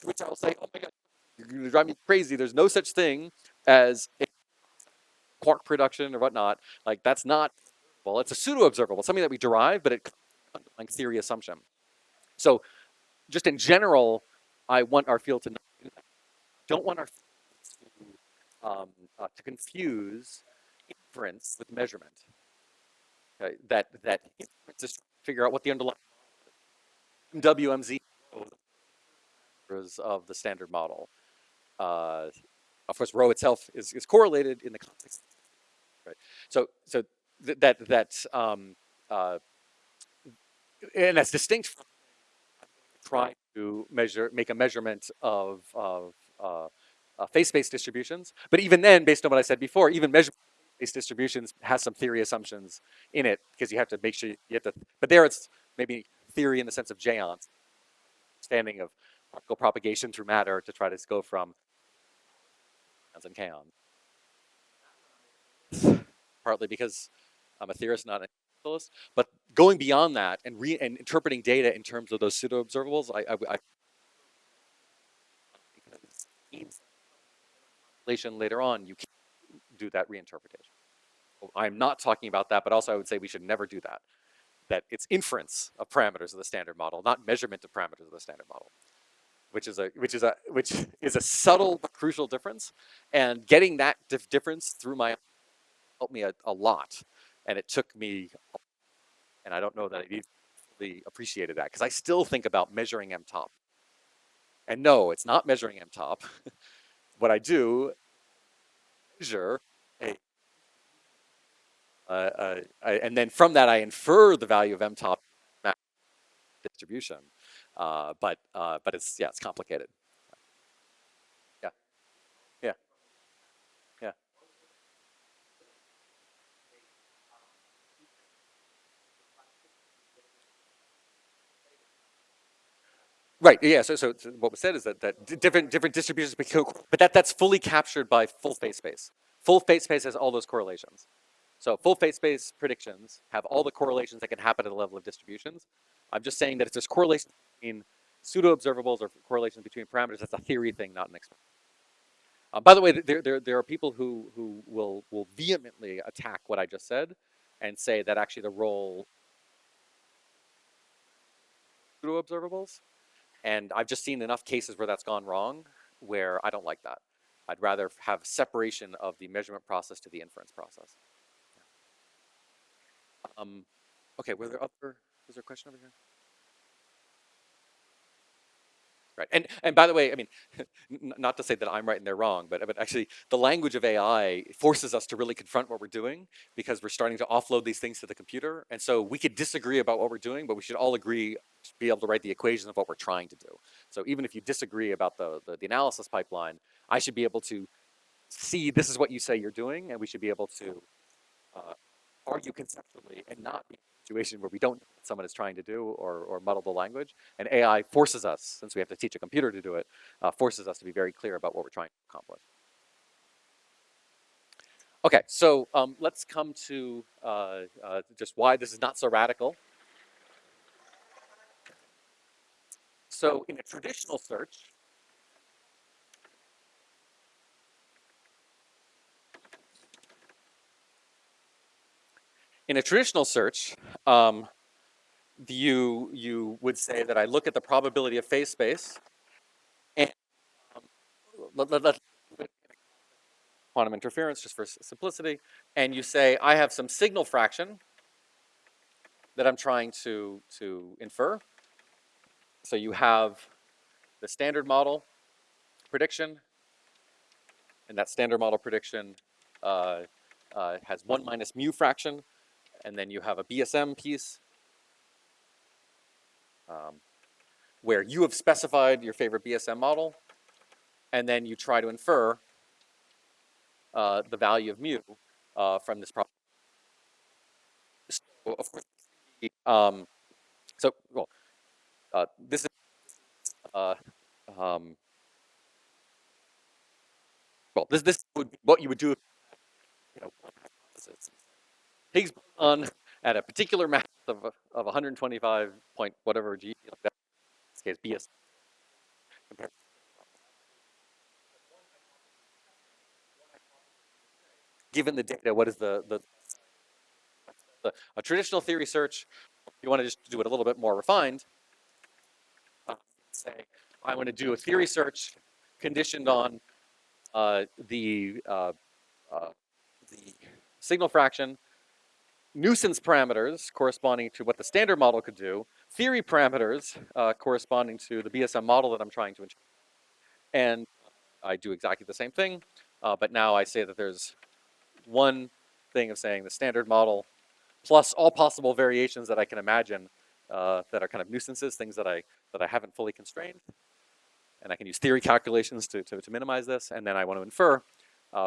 S1: which I'll say, oh my god, you're going to drive me crazy. There's no such thing as a quark production or whatnot. Like that's not, well, it's a pseudo observable, something that we derive, but it's an underlying theory assumption. So just in general, I want our field to not do that. Don't want our field to confuse inference with measurement. Okay? That inference is trying to figure out what the underlying WMZ of the standard model. Of course, rho itself is correlated in the context, right? So uh, and that's distinct from trying to make a measurement of phase-space distributions. But even then, based on what I said before, even measurement phase distributions has some theory assumptions in it because you have to make sure you have to. But there, it's maybe theory in the sense of Jayon's understanding of particle propagation through matter to try to go from ions and kaons. Partly because I'm a theorist, not an instrumentalist. But going beyond that and interpreting data in terms of those pseudo observables, I later on you can do that reinterpretation. I'm not talking about that, but also I would say we should never do that. That it's inference of parameters of the standard model, not measurement of parameters of the standard model, which is a subtle but crucial difference. And getting that difference through my helped me a lot, and it took me, and I don't know that I really appreciated that because I still think about measuring M top. And no, it's not measuring M top. What I do measure a and then from that I infer the value of M top distribution. But it's complicated. Yeah, yeah, yeah. Right. Yeah. So what was said is that different distributions, but that's fully captured by full phase space. Full phase space has all those correlations. So full phase space predictions have all the correlations that can happen at the level of distributions. I'm just saying that if there's correlations between pseudo observables or correlations between parameters, that's a theory thing, not an experiment. By the way, there are people who will vehemently attack what I just said and say that actually the role of pseudo observables, and I've just seen enough cases where that's gone wrong, where I don't like that. I'd rather have separation of the measurement process to the inference process. Um, okay, was there a question over here? Right. And by the way, I mean, not to say that I'm right and they're wrong, but actually the language of AI forces us to really confront what we're doing because we're starting to offload these things to the computer. And so we could disagree about what we're doing, but we should all agree to be able to write the equations of what we're trying to do. So even if you disagree about the analysis pipeline, I should be able to see this is what you say you're doing, and we should be able to uh, argue conceptually and not be in a situation where we don't know what someone is trying to do or muddle the language. And AI forces us, since we have to teach a computer to do it, forces us to be very clear about what we're trying to accomplish. Okay, so let's come to just why this is not so radical. So in a traditional search, in a traditional search, um, you would say that I look at the probability of phase space and um, let quantum interference just for simplicity, and you say I have some signal fraction that I'm trying to infer. So you have the standard model prediction, and that standard model prediction uh, has 1 minus mu fraction, and then you have a BSM piece. Um, where you have specified your favorite BSM model, and then you try to infer the value of mu from this problem. So, of course, so well, this is uh, um, well, this would be what you would do if you know, Higgs boson at a particular mass of 125 point whatever g, like that, in this case BS, given the data, what is a traditional theory search? You want to just do it a little bit more refined. Say, I want to do a theory search conditioned on uh, the uh, uh, the signal fraction, nuisance parameters corresponding to what the standard model could do, theory parameters corresponding to the BSM model that I'm trying to achieve. And I do exactly the same thing, but now I say that there's one thing of saying the standard model plus all possible variations that I can imagine that are kind of nuisances, things that I haven't fully constrained. And I can use theory calculations to minimize this. And then I want to infer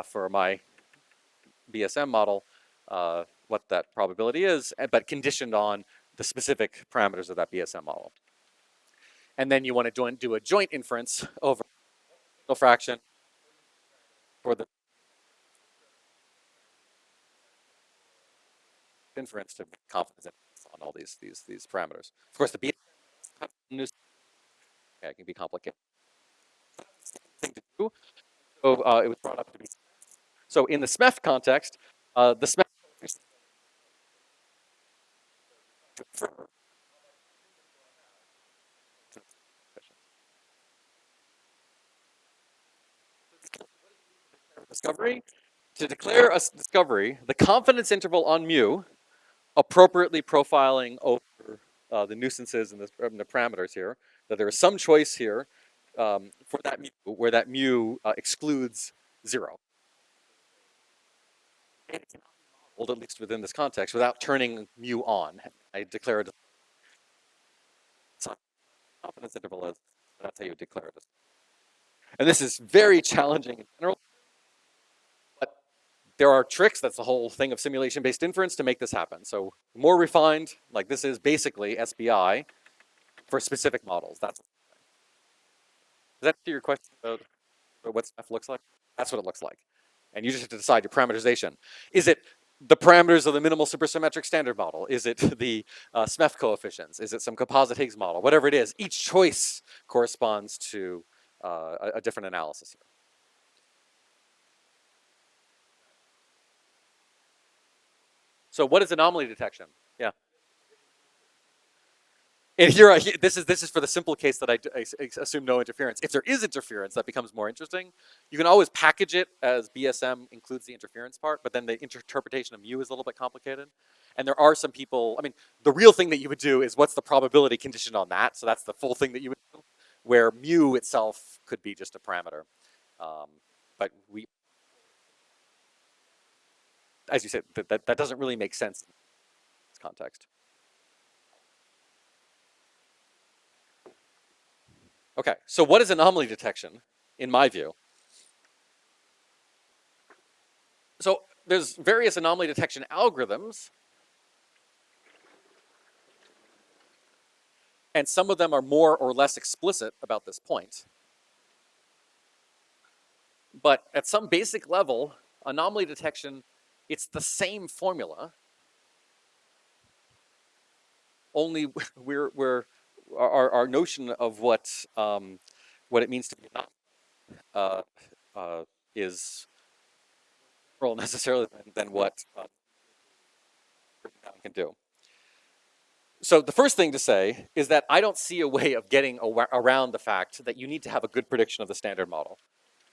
S1: for my BSM model what that probability is, but conditioned on the specific parameters of that BSM model. And then you want to do a joint inference over the fraction for the inference to confidence on all these parameters. Of course, the BSM can be complicated thing to do. So it was brought up to be. So in the SMEF context, the SMEF discovery, to declare a discovery, the confidence interval on mu, appropriately profiling over the nuisances and the parameters here, that there is some choice here for that mu, where that mu excludes zero. Well, at least within this context, without turning mu on. I declare a confidence interval is, that's how you declare it. And this is very challenging in general, but there are tricks. That's the whole thing of simulation-based inference to make this happen. So more refined, like this is basically SBI for specific models. Does that answer your question about what stuff looks like? That's what it looks like. And you just have to decide your parameterization. Is it the parameters of the minimal supersymmetric standard model? Is it the SMEF coefficients? Is it some composite Higgs model? Whatever it is, each choice corresponds to a different analysis here. So what is anomaly detection? Yeah. And here, this is for the simple case that I assume no interference. If there is interference, that becomes more interesting. You can always package it as BSM includes the interference part, but then the interpretation of mu is a little bit complicated. And there are some people, I mean, the real thing that you would do is what's the probability conditioned on that? So that's the full thing that you would do, where mu itself could be just a parameter. But we, as you said, that doesn't really make sense in this context. Okay, so what is anomaly detection, in my view? So there's various anomaly detection algorithms, and some of them are more or less explicit about this point. But at some basic level, anomaly detection, it's the same formula, only our notion of what it means to be anomaly is more necessarily than what can do. So the first thing to say is that I don't see a way of getting around the fact that you need to have a good prediction of the standard model.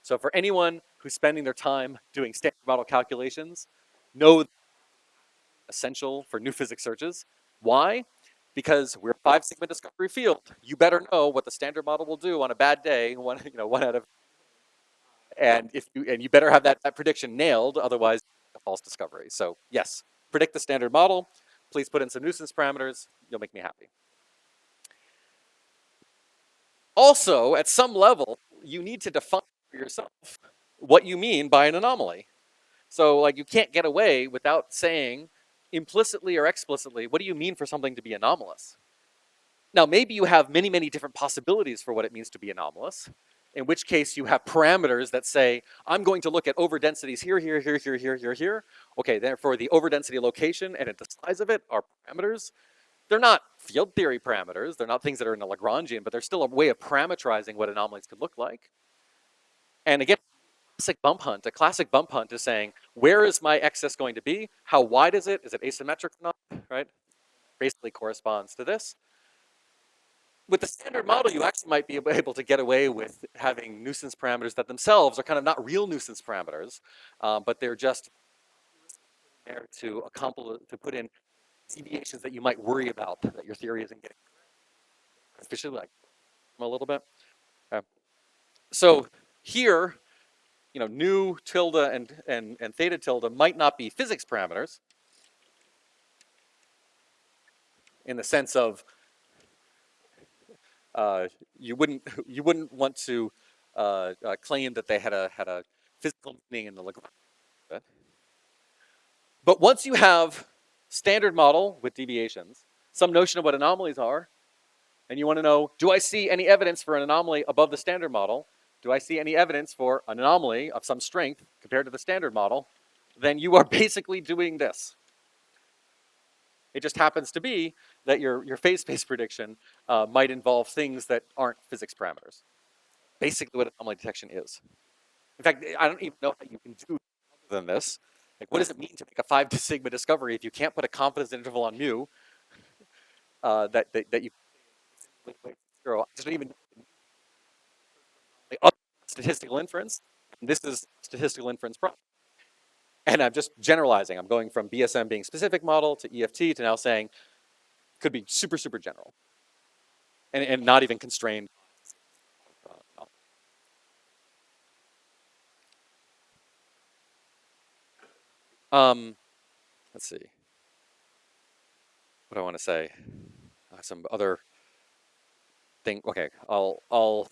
S1: So for anyone who's spending their time doing standard model calculations, know essential for new physics searches. Why? Because we're a 5 sigma discovery field. You better know what the standard model will do on a bad day, one out of, and you better have that prediction nailed, otherwise a false discovery. So yes, predict the standard model. Please put in some nuisance parameters. You'll make me happy. Also, at some level, you need to define for yourself what you mean by an anomaly. So, like, you can't get away without saying implicitly or explicitly, what do you mean for something to be anomalous? Now, maybe you have many, many different possibilities for what it means to be anomalous, in which case you have parameters that say, I'm going to look at overdensities here, here, here, here, here, here, here. Okay, therefore the overdensity location and the size of it are parameters. They're not field theory parameters. They're not things that are in a Lagrangian, but they're still a way of parameterizing what anomalies could look like. And again, a classic bump hunt is saying, where is my excess going to be? How wide is it? Is it asymmetric or not, right? Basically corresponds to this. With the standard model, you actually might be able to get away with having nuisance parameters that themselves are kind of not real nuisance parameters, but they're just there to put in deviations that you might worry about that your theory isn't getting officially like a little bit. Okay. So here, nu tilde and theta tilde might not be physics parameters in the sense of you wouldn't want to claim that they had a physical meaning in the Lagrange. But once you have standard model with deviations, some notion of what anomalies are, and you want to know, do I see any evidence for an anomaly above the standard model? Do I see any evidence for an anomaly of some strength compared to the standard model? Then you are basically doing this. It just happens to be that your phase space prediction might involve things that aren't physics parameters. Basically what anomaly detection is. In fact, I don't even know how you can do other than this. Like, what does it mean to make a 5 sigma discovery if you can't put a confidence interval on mu that you zero? I just don't even know the other statistical inference. This is statistical inference problem. And I'm just generalizing. I'm going from BSM being specific model to EFT to now saying could be super, super general and not even constrained. Um, let's see. What do I want to say? Some other thing. Okay, I'll.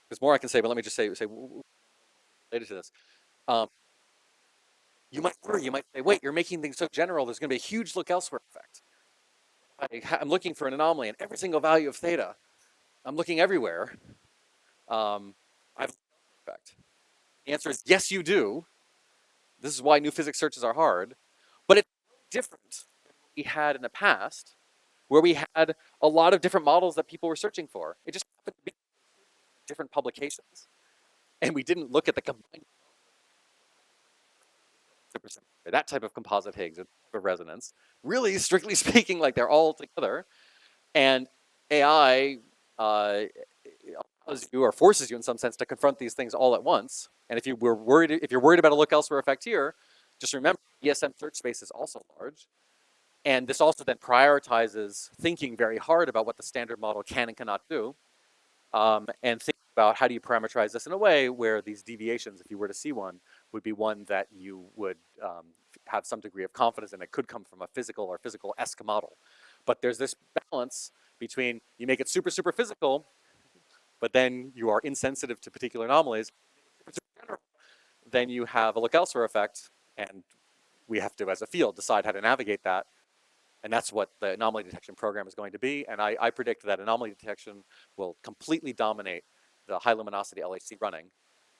S1: There's more I can say, but let me just say related to this. Um, you might say, wait, you're making things so general. There's going to be a huge look elsewhere effect. I'm looking for an anomaly in every single value of theta. I'm looking everywhere. I've effect. The answer is yes, you do. This is why new physics searches are hard, but it's different than what we had in the past, where we had a lot of different models that people were searching for. It just happened to be different publications, and we didn't look at the combined that type of composite Higgs or resonance. Really, strictly speaking, like they're all together, and AI allows you or forces you in some sense to confront these things all at once. And if you're worried about a look elsewhere effect here, just remember ESM search space is also large. And this also then prioritizes thinking very hard about what the standard model can and cannot do, and think about how do you parameterize this in a way where these deviations, if you were to see one, would be one that you would have some degree of confidence in. It could come from a physical or physical-esque model. But there's this balance between you make it super, super physical, but then you are insensitive to particular anomalies. Then you have a look elsewhere effect, and we have to, as a field, decide how to navigate that. And that's what the anomaly detection program is going to be. And I predict that anomaly detection will completely dominate the high luminosity LHC running,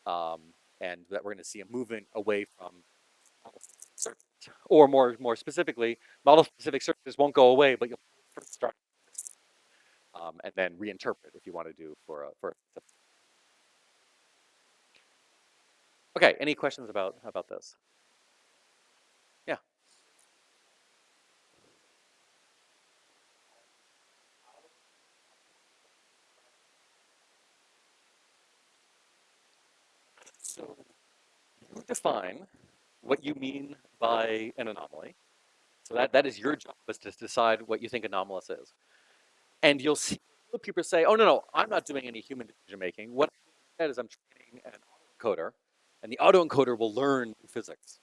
S1: and that we're going to see a movement away from search. Or more specifically, model-specific searches won't go away, but you'll first start and then reinterpret if you want to do for. Okay, any questions about this? Yeah. So you define what you mean by an anomaly. So that is your job, is to decide what you think anomalous is. And you'll see people say, oh, no, I'm not doing any human decision making. What I'm doing instead is I'm training an autoencoder, and the autoencoder will learn physics.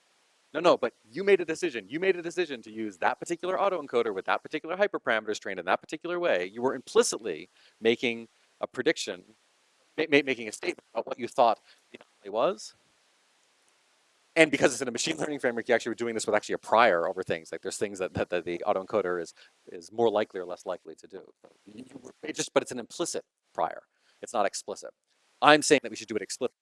S1: No, no, but you made a decision. You made a decision to use that particular autoencoder with that particular hyperparameters trained in that particular way. You were implicitly making a prediction, making a statement about what you thought the anomaly was. And because it's in a machine learning framework, you actually were doing this with actually a prior over things. Like there's things that the autoencoder is more likely or less likely to do. So but it's an implicit prior. It's not explicit. I'm saying that we should do it explicit.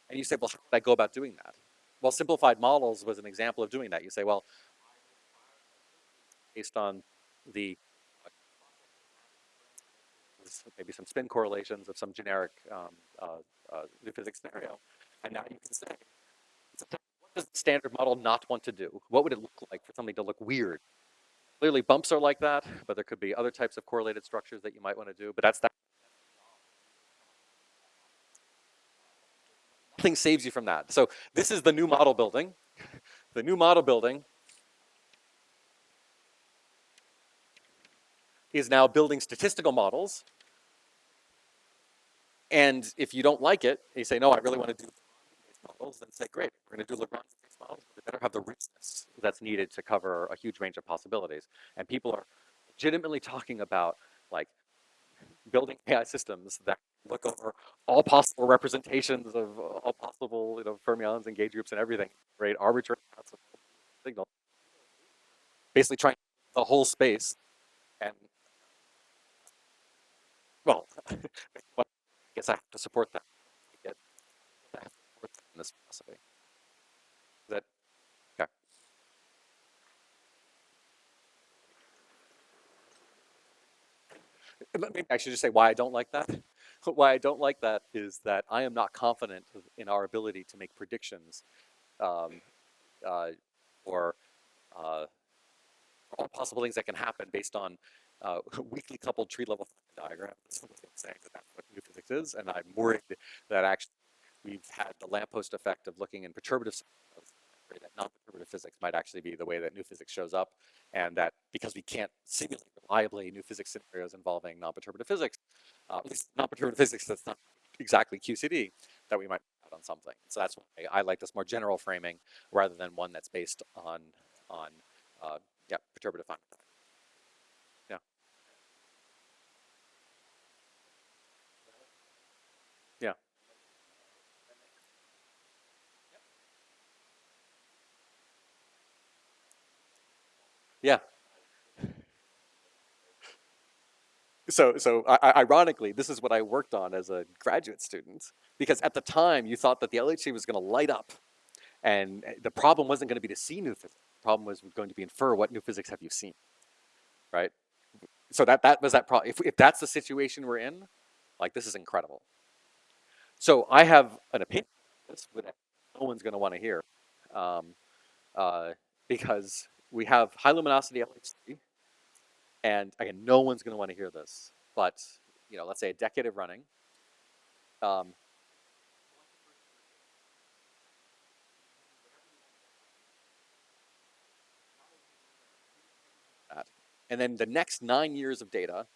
S1: And you say, well, how would I go about doing that? Well, simplified models was an example of doing that. You say, well, based on the maybe some spin correlations of some generic new physics scenario, and now you can say, what does the standard model not want to do? What would it look like for something to look weird? Clearly, bumps are like that, but there could be other types of correlated structures that you might want to do. But that's that. Nothing saves you from that. So this is the new model building. The new model building is now building statistical models. And if you don't like it, and you say, no, I really want to do models, then say, great, we're going to do Lagrange-based models. But they better have the richness that's needed to cover a huge range of possibilities. And people are legitimately talking about like building AI systems that look over all possible representations of all possible, fermions and gauge groups and everything, create arbitrary amounts of signal, basically trying the whole space. And well, I guess I have to support that. I have to support that in this philosophy. Is that okay? Let me actually just say why I don't like that. Why I don't like that is that I am not confident in our ability to make predictions um, uh, or uh, all possible things that can happen based on weakly coupled tree level diagrams. Saying that that's what new physics is, and I'm worried that actually we've had the lamppost effect of looking in perturbative scenarios, that non-perturbative physics might actually be the way that new physics shows up, and that because we can't simulate reliably new physics scenarios involving non-perturbative physics, at least non-perturbative physics that's not exactly QCD, that we might miss out on something. So that's why I like this more general framing rather than one that's based on uh, yeah, perturbative fine. Yeah, yeah, yeah. Ironically, this is what I worked on as a graduate student because at the time you thought that the LHC was going to light up, and the problem wasn't going to be to see new physics. The problem was going to be infer what new physics have you seen, right? So that was that problem. If that's the situation we're in, like this is incredible. So I have an opinion on this that no one's going to want to hear, um, uh, because we have high luminosity LHC, and again, no one's going to want to hear this. But let's say a decade of running. Um, that. And then the next 9 years of data,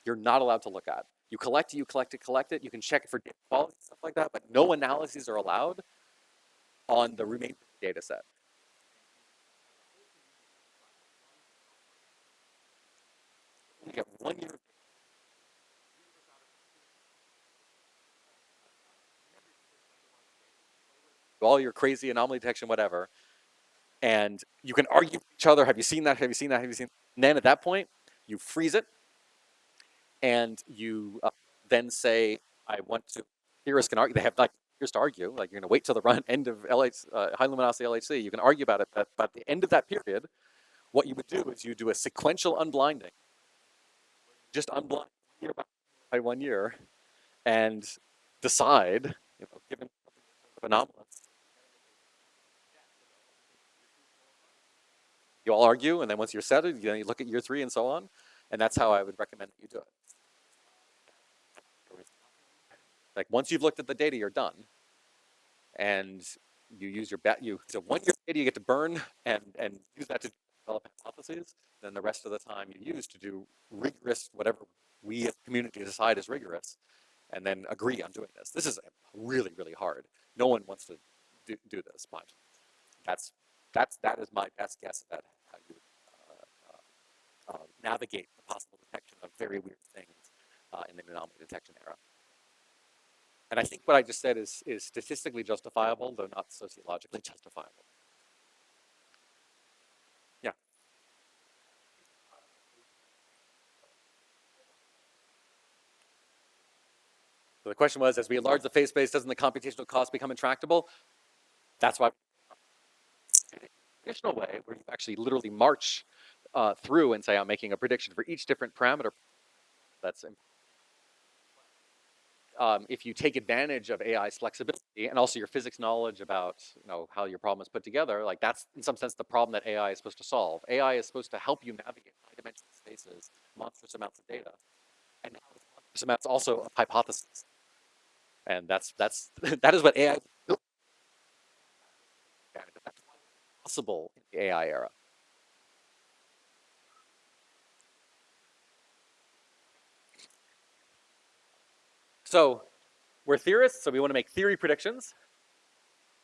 S1: you're not allowed to look at. You collect it, you collect it, collect it. You can check it for data quality, stuff like that, but no analyses are allowed on the remaining data set. You get 1 year of all your crazy anomaly detection, whatever, and you can argue with each other. Have you seen that? Have you seen that? Have you seen? And then at that point, you freeze it, and you then say, "I want to." Theorists can argue. They have like years to argue. Like you're going to wait till the run end of high luminosity LHC. You can argue about it, but at the end of that period, what you would do is you do a sequential unblinding, just unblind year by 1 year, and decide, given anomalous, you all argue, and then once you're settled, you look at year three and so on, and that's how I would recommend that you do it. Like once you've looked at the data, you're done, and you use your bet. So 1 year data you get to burn and use that to develop hypotheses. Then the rest of the time you use to do rigorous whatever we as a community decide is rigorous, and then agree on doing this. This is really, really hard. No one wants to do this, but that's that is my best guess at how you navigate the possible detection of very weird things in the anomaly detection era. And I think what I just said is statistically justifiable, though not sociologically justifiable. Yeah. So the question was, as we enlarge the phase space, doesn't the computational cost become intractable? That's why traditional way, where you actually literally march through and say, I'm making a prediction for each different parameter. That's if you take advantage of AI's flexibility and also your physics knowledge about how your problem is put together, like that's in some sense the problem that AI is supposed to solve. AI is supposed to help you navigate high-dimensional spaces, monstrous amounts of data, and now monstrous amounts also of hypotheses. And that's that is what AI is possible in the AI era. So we're theorists, so we want to make theory predictions.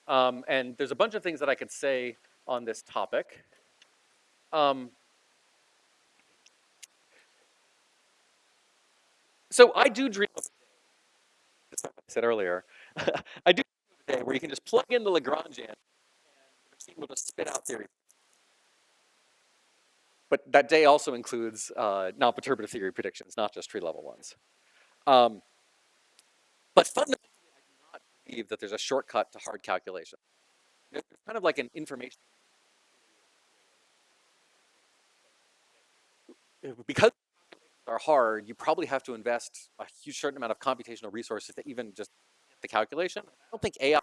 S1: And there's a bunch of things that I could say on this topic. So I do dream of, as I said earlier, I do dream of a day where you can just plug in the Lagrangian and the machine will just spit out theory. But that day also includes non-perturbative theory predictions, not just tree level ones. Um, but fundamentally, I do not believe that there's a shortcut to hard calculation. There's kind of like an information, because are hard, you probably have to invest a huge certain amount of computational resources to even just get the calculation. I don't think AI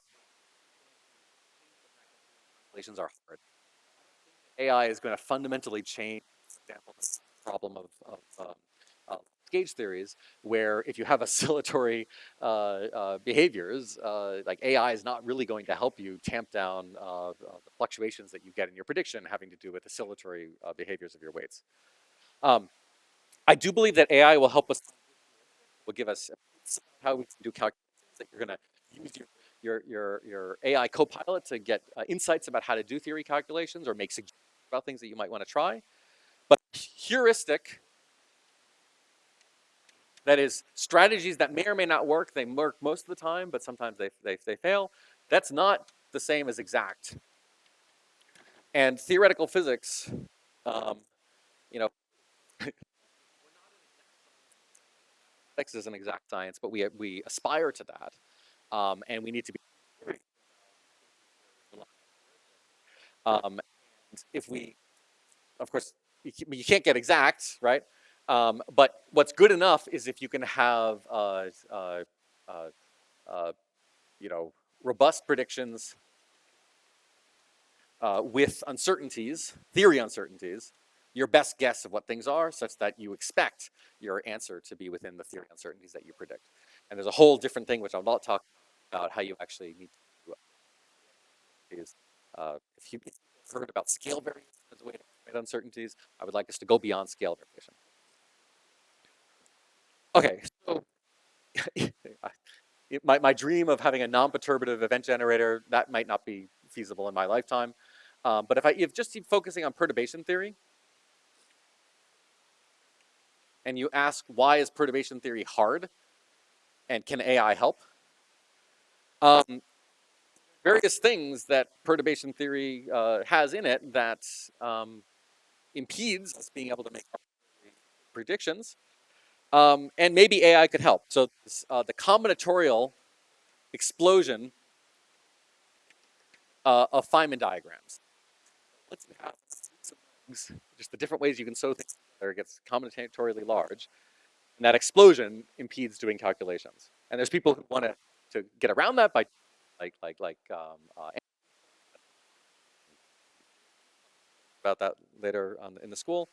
S1: calculations are hard. AI is going to fundamentally change, for example, the problem of gauge theories, where if you have oscillatory behaviors, like AI is not really going to help you tamp down the fluctuations that you get in your prediction having to do with oscillatory behaviors of your weights. I do believe that AI will help us, will give us how we can do calculations, that you're going to use your AI copilot to get insights about how to do theory calculations or make suggestions about things that you might want to try. But heuristic, that is, strategies that may or may not work, they work most of the time, but sometimes they fail. That's not the same as exact. And theoretical physics, um, you know, physics is an exact science, but we aspire to that, and we need to be. If we, of course, you can't get exact, right? But what's good enough is if you can have, uh, uh, robust predictions with uncertainties, theory uncertainties, your best guess of what things are, such that you expect your answer to be within the theory uncertainties that you predict. And there's a whole different thing, which I'll not talk about, how you actually need to is if you've heard about scale variation as a way to estimate uncertainties, I would like us to go beyond scale variation. Okay, so my dream of having a non-perturbative event generator, that might not be feasible in my lifetime. But if just keep focusing on perturbation theory, and you ask why is perturbation theory hard, and can AI help? Various things that perturbation theory has in it that impedes us being able to make predictions, and maybe AI could help. So the combinatorial explosion of Feynman diagrams. Let's have just the different ways you can sew things together gets combinatorially large, and that explosion impedes doing calculations. And there's people who want to get around that by about that later on in the school.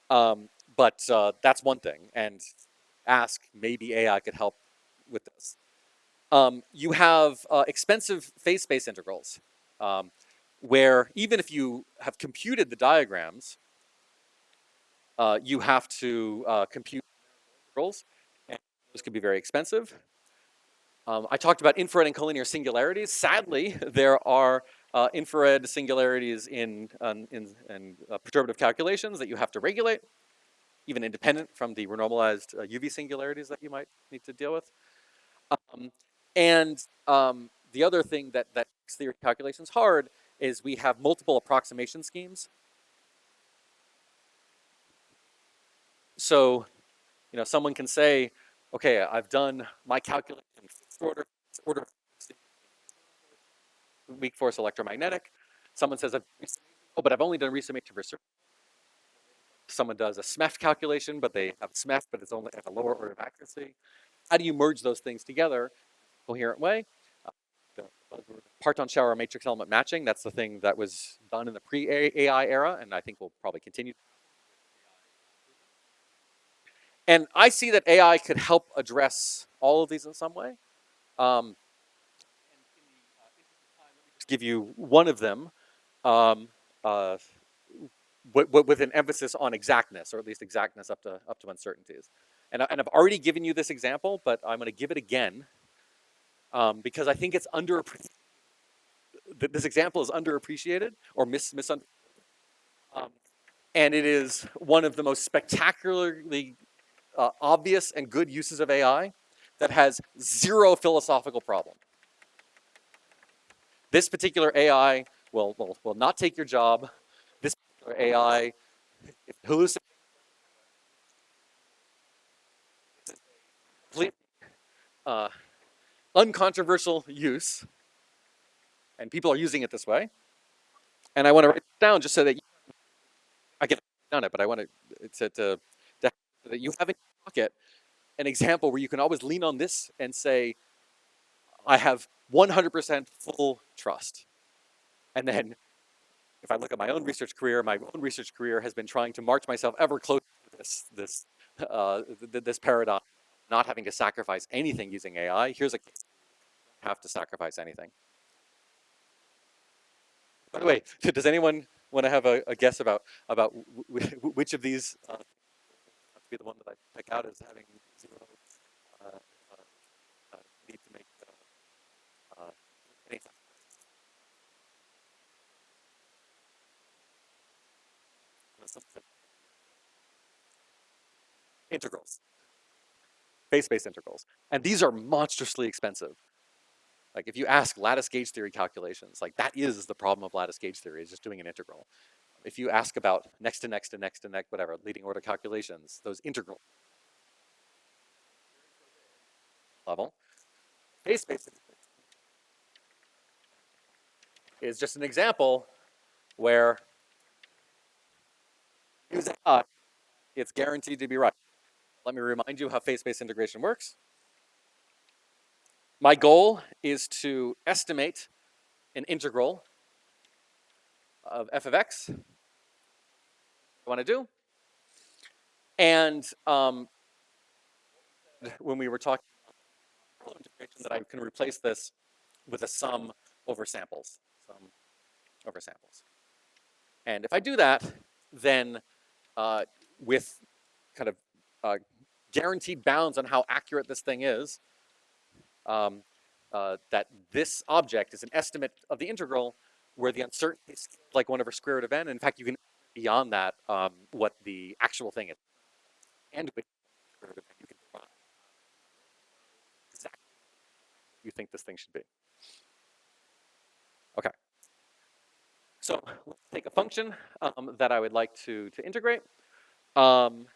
S1: But that's one thing, and ask maybe AI could help with this. You have expensive phase space integrals, where even if you have computed the diagrams, you have to compute integrals, and those can be very expensive. I talked about infrared and collinear singularities. Sadly, there are infrared singularities in perturbative calculations that you have to regulate, even independent from the renormalized UV singularities that you might need to deal with. Um, and the other thing that makes theory calculations hard is we have multiple approximation schemes. So, someone can say, okay, I've done my calculation in fixed order weak force electromagnetic. Someone says, oh, but I've only done resummation for certain. Someone does a SMEF calculation, but they have SMEF, but it's only at a lower order of accuracy. How do you merge those things together in a coherent way? The Parton shower matrix element matching, that's the thing that was done in the pre-AI era, and I think will probably continue. And I see that AI could help address all of these in some way. Um, to give you one of them, um, uh, with an emphasis on exactness, or at least exactness up to uncertainties. And I've already given you this example, but I'm going to give it again because I think it's this example is underappreciated or misunderstood. Um, and it is one of the most spectacularly obvious and good uses of AI that has zero philosophical problem. This particular AI will not take your job. This particular AI hallucinates complete uh, uncontroversial use, and people are using it this way. And I want to write it down just so that I get done it, but I want to so that you have in your pocket an example where you can always lean on this and say, I have 100% full trust. And then if I look at my own research career has been trying to march myself ever closer to this paradigm, not having to sacrifice anything using AI. Here's a case you have to sacrifice anything. By the way, does anyone want to have a guess about which of these be the one that I pick out as having zero uh, need to make any integrals, phase-space integrals, and these are monstrously expensive. Like if you ask lattice gauge theory calculations, like that is the problem of lattice gauge theory, is just doing an integral. If you ask about next to next to next to next, whatever, leading order calculations, those integral level, phase-space is just an example where it's guaranteed to be right. Let me remind you how phase-space integration works. My goal is to estimate an integral of f of x I want to do. And when we were talking about integration, that I can replace this with a sum over samples. Sum over samples. And if I do that, then with kind of guaranteed bounds on how accurate this thing is, that this object is an estimate of the integral where the uncertainty is like 1 over square root of n. In fact, you can beyond that what the actual thing is. And with square root of n, you can draw exactly what you think this thing should be. Okay. So let's take a function that I would like to integrate. And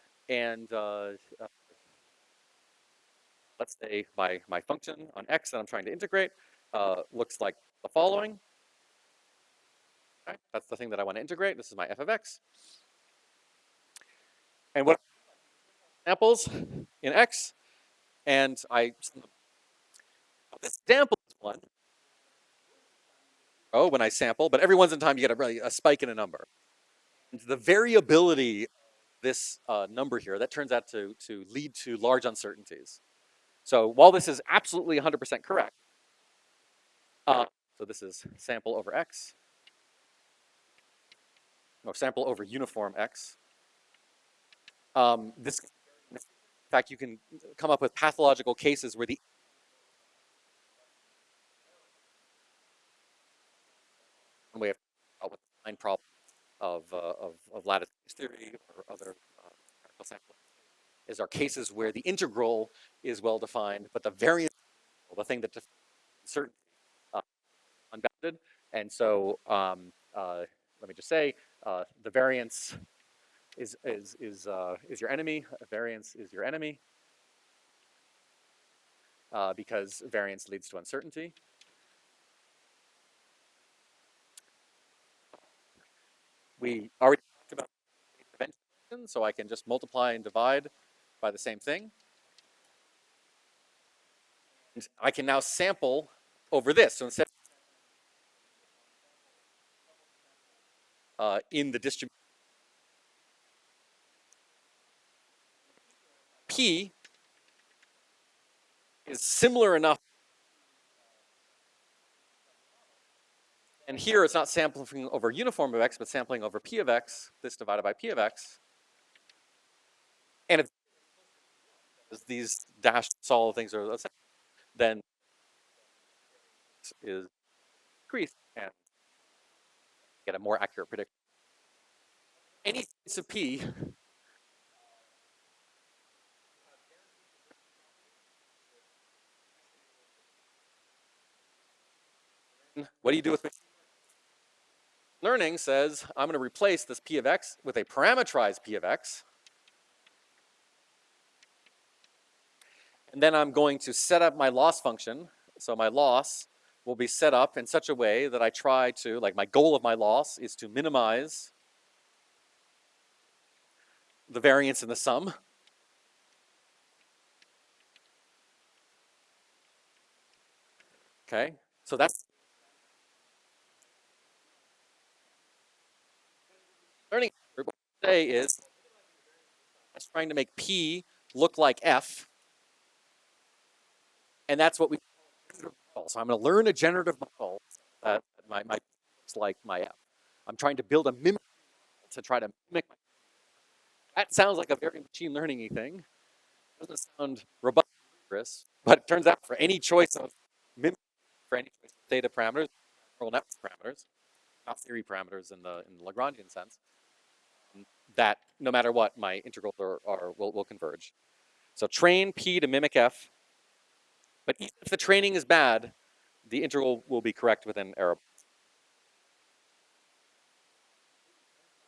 S1: let's say my function on x that I'm trying to integrate looks like the following. Okay, that's the thing that I want to integrate. This is my f of x. And what samples in x, and this sample is one. Oh, when I sample, but every once in time you get a spike in a number. And the variability of this number here, that turns out to lead to large uncertainties. So while this is absolutely 100% correct, so this is sample over x, or sample over uniform x. In fact, you can come up with pathological cases where way of what the line problem of lattice theory or other numerical sampling is, are cases where the integral is well defined, but the variance, the thing that defines uncertainty, uh, unbounded. And so let me just say, the variance is your enemy. Variance is your enemy because variance leads to uncertainty. We already talked about convention, so I can just multiply and divide by the same thing. And I can now sample over this. So instead in the distribution, P is similar enough. And here it's not sampling over uniform of x, but sampling over P of x, this divided by P of x. And if these dashed solid things are, then is increased and get a more accurate prediction. Any case of P what do you do with machine learning? Says, I'm going to replace this P of x with a parameterized P of x. And then I'm going to set up my loss function. So my loss will be set up in such a way that I try to, like my goal of my loss is to minimize the variance in the sum. Okay, so that's learning. What I say is I'm trying to make P look like F, and that's what we call. So I'm going to learn a generative model that my looks like my F. I'm trying to build a mimic to try to mimic. That sounds like a very machine learning-y thing. It doesn't sound robust, but it turns out for any choice of mimic, for any choice of theta parameters, neural network parameters, not theory parameters in the Lagrangian sense, that no matter what, my integrals will converge. So train P to mimic F, but even if the training is bad, the integral will be correct within error.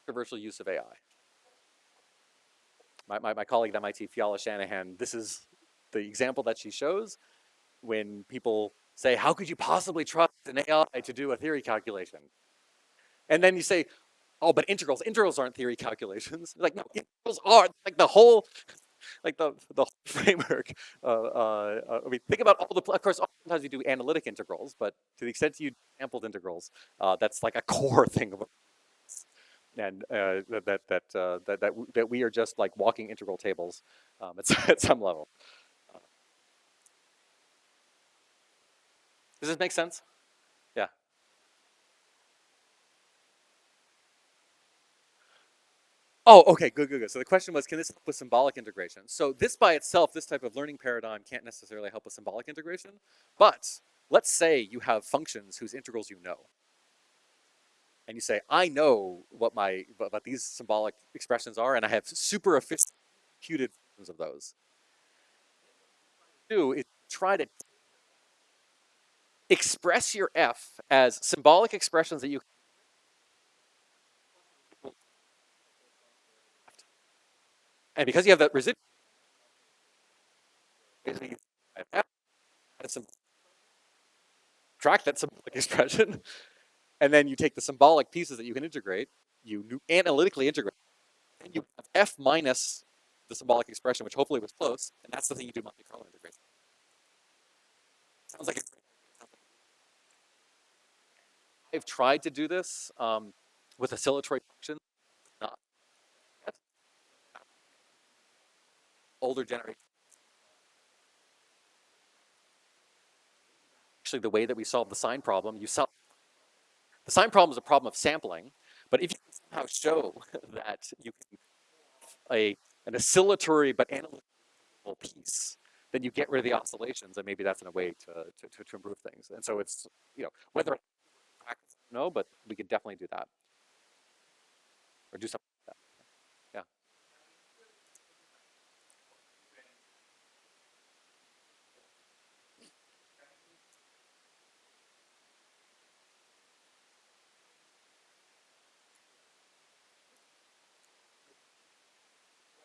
S1: Controversial use of AI. My colleague at MIT, Fiala Shanahan, this is the example that she shows when people say, how could you possibly trust an AI to do a theory calculation? And then you say, oh, but integrals aren't theory calculations. Like, no, integrals are, like the whole, like the whole framework. I mean, think about all the, of course, sometimes you do analytic integrals, but to the extent you do sampled integrals, that's like a core thing of, and that we are just like walking integral tables at some level. Does this make sense? Yeah. Oh, okay, good. So the question was, can this help with symbolic integration? So this by itself, this type of learning paradigm can't necessarily help with symbolic integration, but let's say you have functions whose integrals you know. And you say, I know what these symbolic expressions are, and I have super efficient computed versions of those. What you do is try to express your F as symbolic expressions that you, and because you have that residual, track that symbolic expression, and then you take the symbolic pieces that you can integrate, you analytically integrate, and you have F minus the symbolic expression, which hopefully was close, and that's the thing you do Monte Carlo integration. Sounds like I've tried to do this with oscillatory functions, not older generation. Actually, the way that we solve the sign problem, the sign problem is a problem of sampling, but if you can somehow show that you can an oscillatory but analytical piece, then you get rid of the oscillations, and maybe that's in a way to improve things. And so it's, whether know, but we could definitely do that or do something like that. Yeah,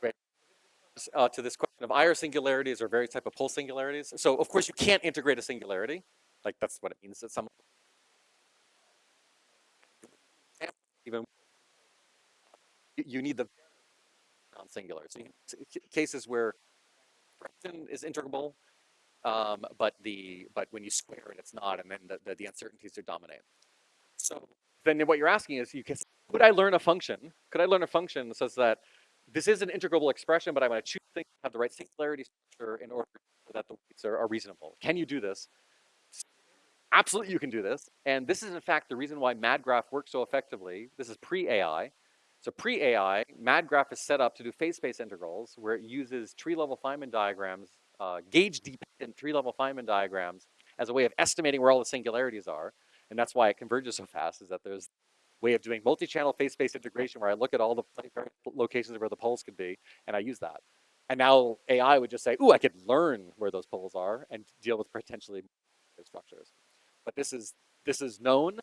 S1: great. To this question of IR singularities or various type of pole singularities. So of course you can't integrate a singularity. Like that's what it means. That some even you need the non-singular. So cases where fraction is integrable, but when you square it, it's not, and then the uncertainties are dominate. So then what you're asking is, could I learn a function? Could I learn a function that says that this is an integrable expression, but I'm going to choose things that have the right singularity structure in order so that the weights are reasonable? Can you do this? Absolutely, you can do this. And this is, in fact, the reason why MadGraph works so effectively. This is pre-AI. So pre-AI, MadGraph is set up to do phase space integrals, where it uses tree-level Feynman diagrams, gauge-dependent tree-level Feynman diagrams, as a way of estimating where all the singularities are. And that's why it converges so fast, is that there's a way of doing multi-channel phase space integration where I look at all the locations where the poles could be, and I use that. And now AI would just say, ooh, I could learn where those poles are and deal with potentially structures. But this is known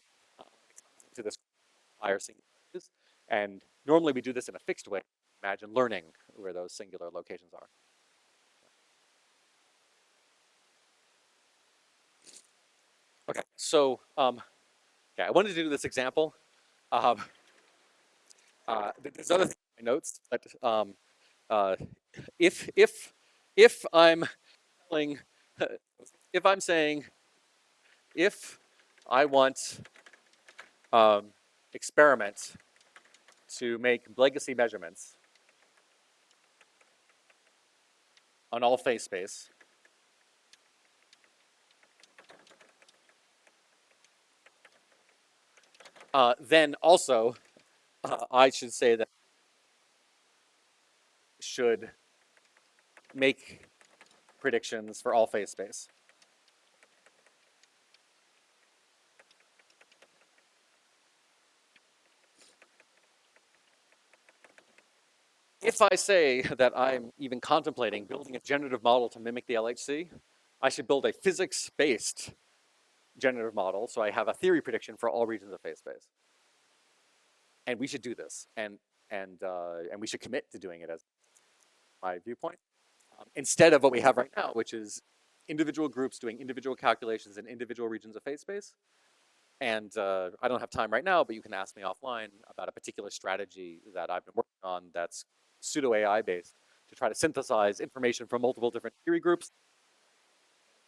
S1: to this higher singularities, and normally we do this in a fixed way. Imagine learning where those singular locations are. Okay, so yeah, I wanted to do this example. Um, there's other things in my notes, but uh, if I'm telling, if I'm saying if I want um, experiments to make legacy measurements on all phase space, then also I should say that should make predictions for all phase space. If I say that I'm even contemplating building a generative model to mimic the LHC, I should build a physics-based generative model so I have a theory prediction for all regions of phase space. And we should do this, and we should commit to doing it as my viewpoint, instead of what we have right now, which is individual groups doing individual calculations in individual regions of phase space. And I don't have time right now, but you can ask me offline about a particular strategy that I've been working on that's pseudo AI based to try to synthesize information from multiple different theory groups.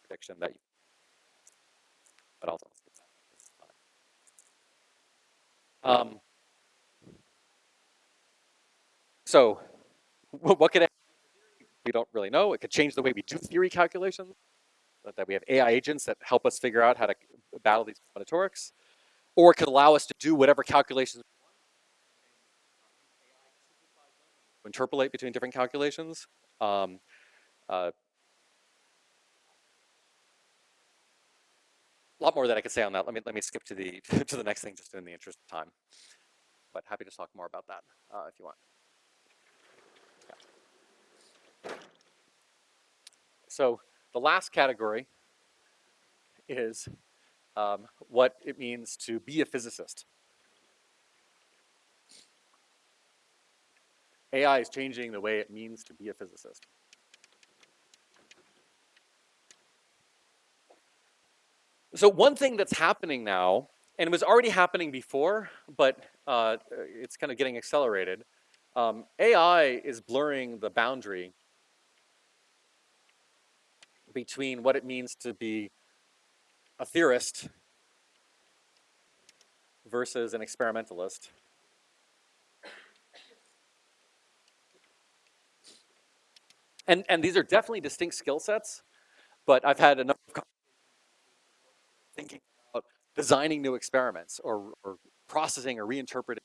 S1: Prediction that, but also. Um, so, what could we don't really know? It could change the way we do theory calculations. That we have AI agents that help us figure out how to battle these combinatorics, or it could allow us to do whatever calculations to interpolate between different calculations. Um, uh, a lot more that I could say on that. Let me skip to the to the next thing just in the interest of time. But happy to talk more about that if you want. Yeah. So the last category is what it means to be a physicist. AI is changing the way it means to be a physicist. So one thing that's happening now, and it was already happening before, but it's kind of getting accelerated. AI is blurring the boundary between what it means to be a theorist versus an experimentalist. And these are definitely distinct skill sets, but I've had enough thinking about designing new experiments or processing or reinterpreting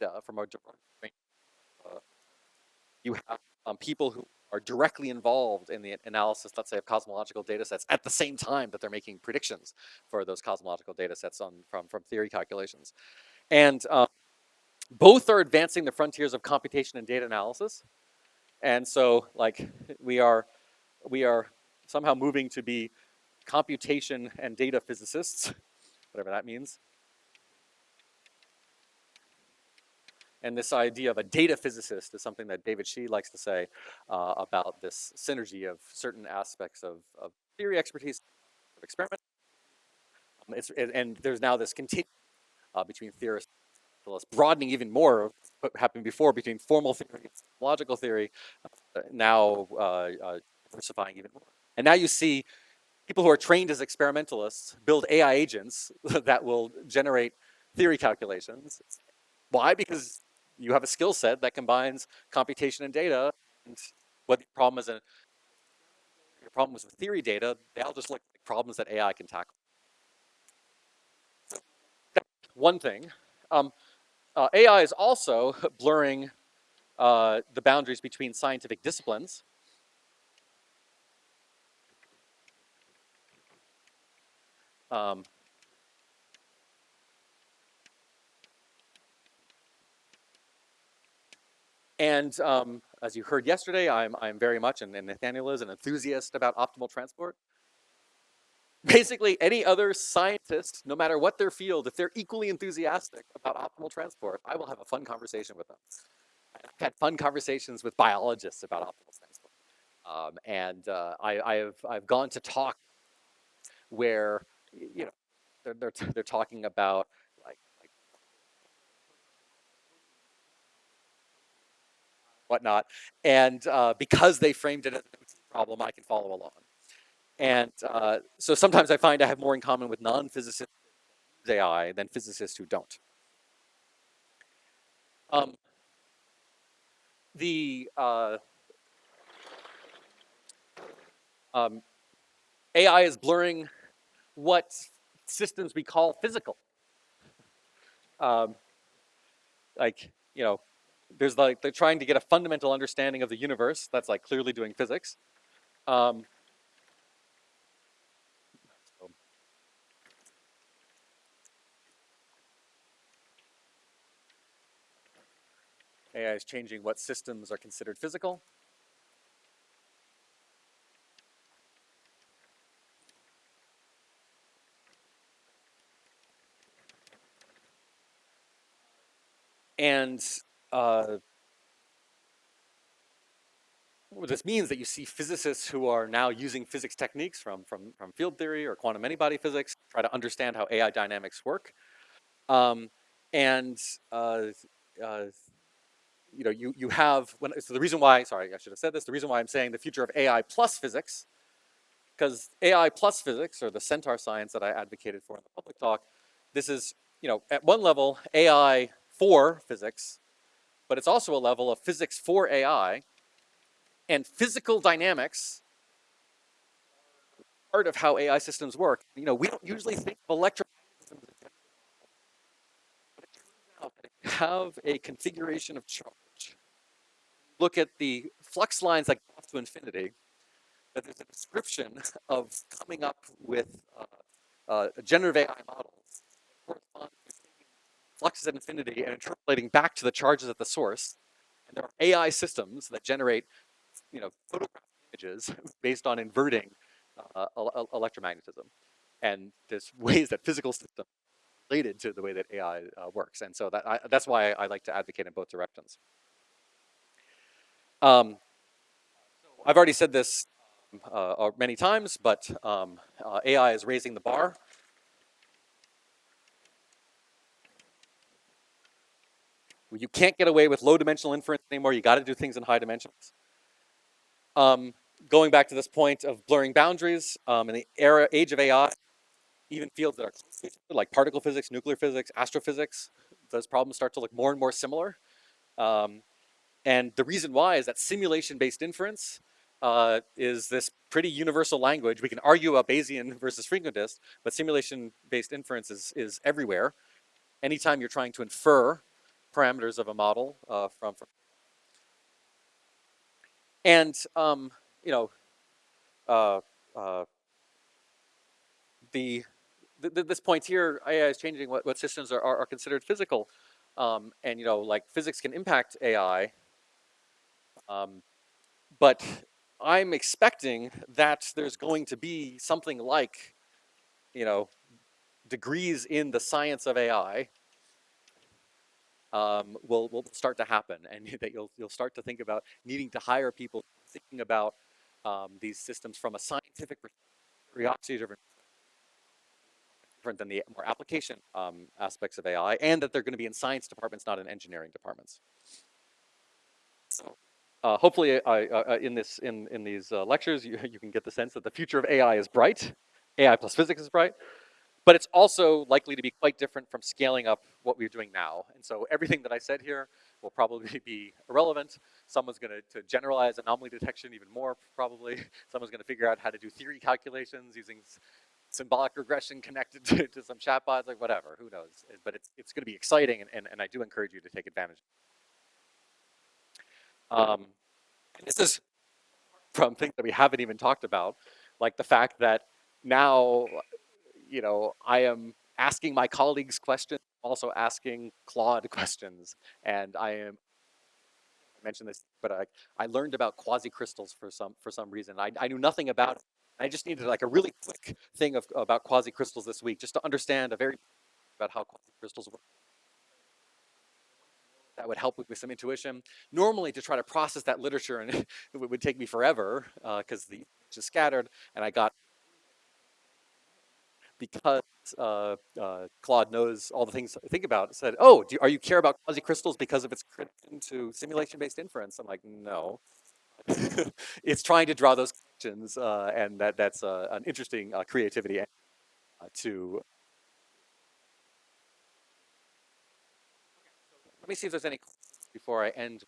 S1: data from a different range. You have people who are directly involved in the analysis, let's say, of cosmological data sets at the same time that they're making predictions for those cosmological data sets from theory calculations. And both are advancing the frontiers of computation and data analysis. And so, like, we are we are somehow moving to be computation and data physicists, whatever that means. And this idea of a data physicist is something that David Shih likes to say about this synergy of certain aspects of theory expertise, of experiment. And there's now this continuum between theorists and physicists, broadening even more of what happened before between formal theory and logical theory, now diversifying even more. And now you see people who are trained as experimentalists build AI agents that will generate theory calculations. Why? Because you have a skill set that combines computation and data. And what the problem is, your problem was with theory data, they all just look like problems that AI can tackle. That's one thing. AI is also blurring the boundaries between scientific disciplines. Um, and as you heard yesterday, I'm very much, and Nathaniel is, an enthusiast about optimal transport. Basically, any other scientist, no matter what their field, if they're equally enthusiastic about optimal transport, I will have a fun conversation with them. I've had fun conversations with biologists about optimal transport. I've gone to talk where, you know, they're talking about like whatnot, and because they framed it as a problem, I can follow along. And so sometimes I find I have more in common with non-physicists who use AI than physicists who don't. Um, the AI is blurring what systems we call physical. Um, like, you know, there's like they're trying to get a fundamental understanding of the universe. That's like clearly doing physics. Um, so AI is changing what systems are considered physical. And uh, what this means that you see physicists who are now using physics techniques from field theory or quantum many-body physics, try to understand how AI dynamics work. Um, and uh, uh, you know, you have so the reason why, sorry, I should have said this. The reason why I'm saying the future of AI plus physics, because AI plus physics, or the centaur science that I advocated for in the public talk, this is, you know, at one level AI for physics, but it's also a level of physics for AI, and physical dynamics part of how AI systems work. You know, we don't usually think of electromagnetism have a configuration of charge. Look at the flux lines that go off to infinity. That there's a description of coming up with generative AI models that correspond to fluxes at infinity and interpolating back to the charges at the source. And there are AI systems that generate, you know, photographic images based on inverting electromagnetism. And there's ways that physical systems are related to the way that AI works. And so that's why I like to advocate in both directions. Um, I've already said this many times, but AI is raising the bar. You can't get away with low dimensional inference anymore. You got to do things in high dimensions. Um, Going back to this point of blurring boundaries, in the age of AI, even fields that are like particle physics, nuclear physics, astrophysics, those problems start to look more and more similar. Um, and the reason why is that simulation-based inference is this pretty universal language. We can argue about Bayesian versus frequentist, but simulation-based inference is everywhere. Anytime you're trying to infer parameters of a model from And you know, uh, uh, the this point here, AI is changing what systems are considered physical, and like physics can impact AI, um, but I'm expecting that there's going to be something like you know degrees in the science of AI will start to happen, and that you'll start to think about needing to hire people thinking about these systems from a scientific curiosity driven different than the more application aspects of AI, and that they're going to be in science departments, not in engineering departments. So, hopefully, in these lectures, you can get the sense that the future of AI is bright. AI plus physics is bright, but it's also likely to be quite different from scaling up what we're doing now. And so everything that I said here will probably be irrelevant. Someone's going to generalize anomaly detection even more, probably. Someone's going to figure out how to do theory calculations using symbolic regression connected to some chatbots, like whatever, who knows? But it's going to be exciting, and I do encourage you to take advantage. Um, this is from things that we haven't even talked about, like the fact that now, I am asking my colleagues questions, also asking Claude questions, and I mentioned this, but I learned about quasi-crystals for some reason. I knew nothing about it. I just needed like a really quick thing about quasi-crystals this week, just to understand a very about how quasi-crystals work. That would help with some intuition. Normally, to try to process that literature, and it would take me forever because the just scattered, and I got because Claude knows all the things to think about. Said, "Oh, are you care about quasi-crystals because of its connection to simulation-based inference?" I'm like, "No." It's trying to draw those connections, and that's an interesting creativity to. Let me see if there's any questions before I end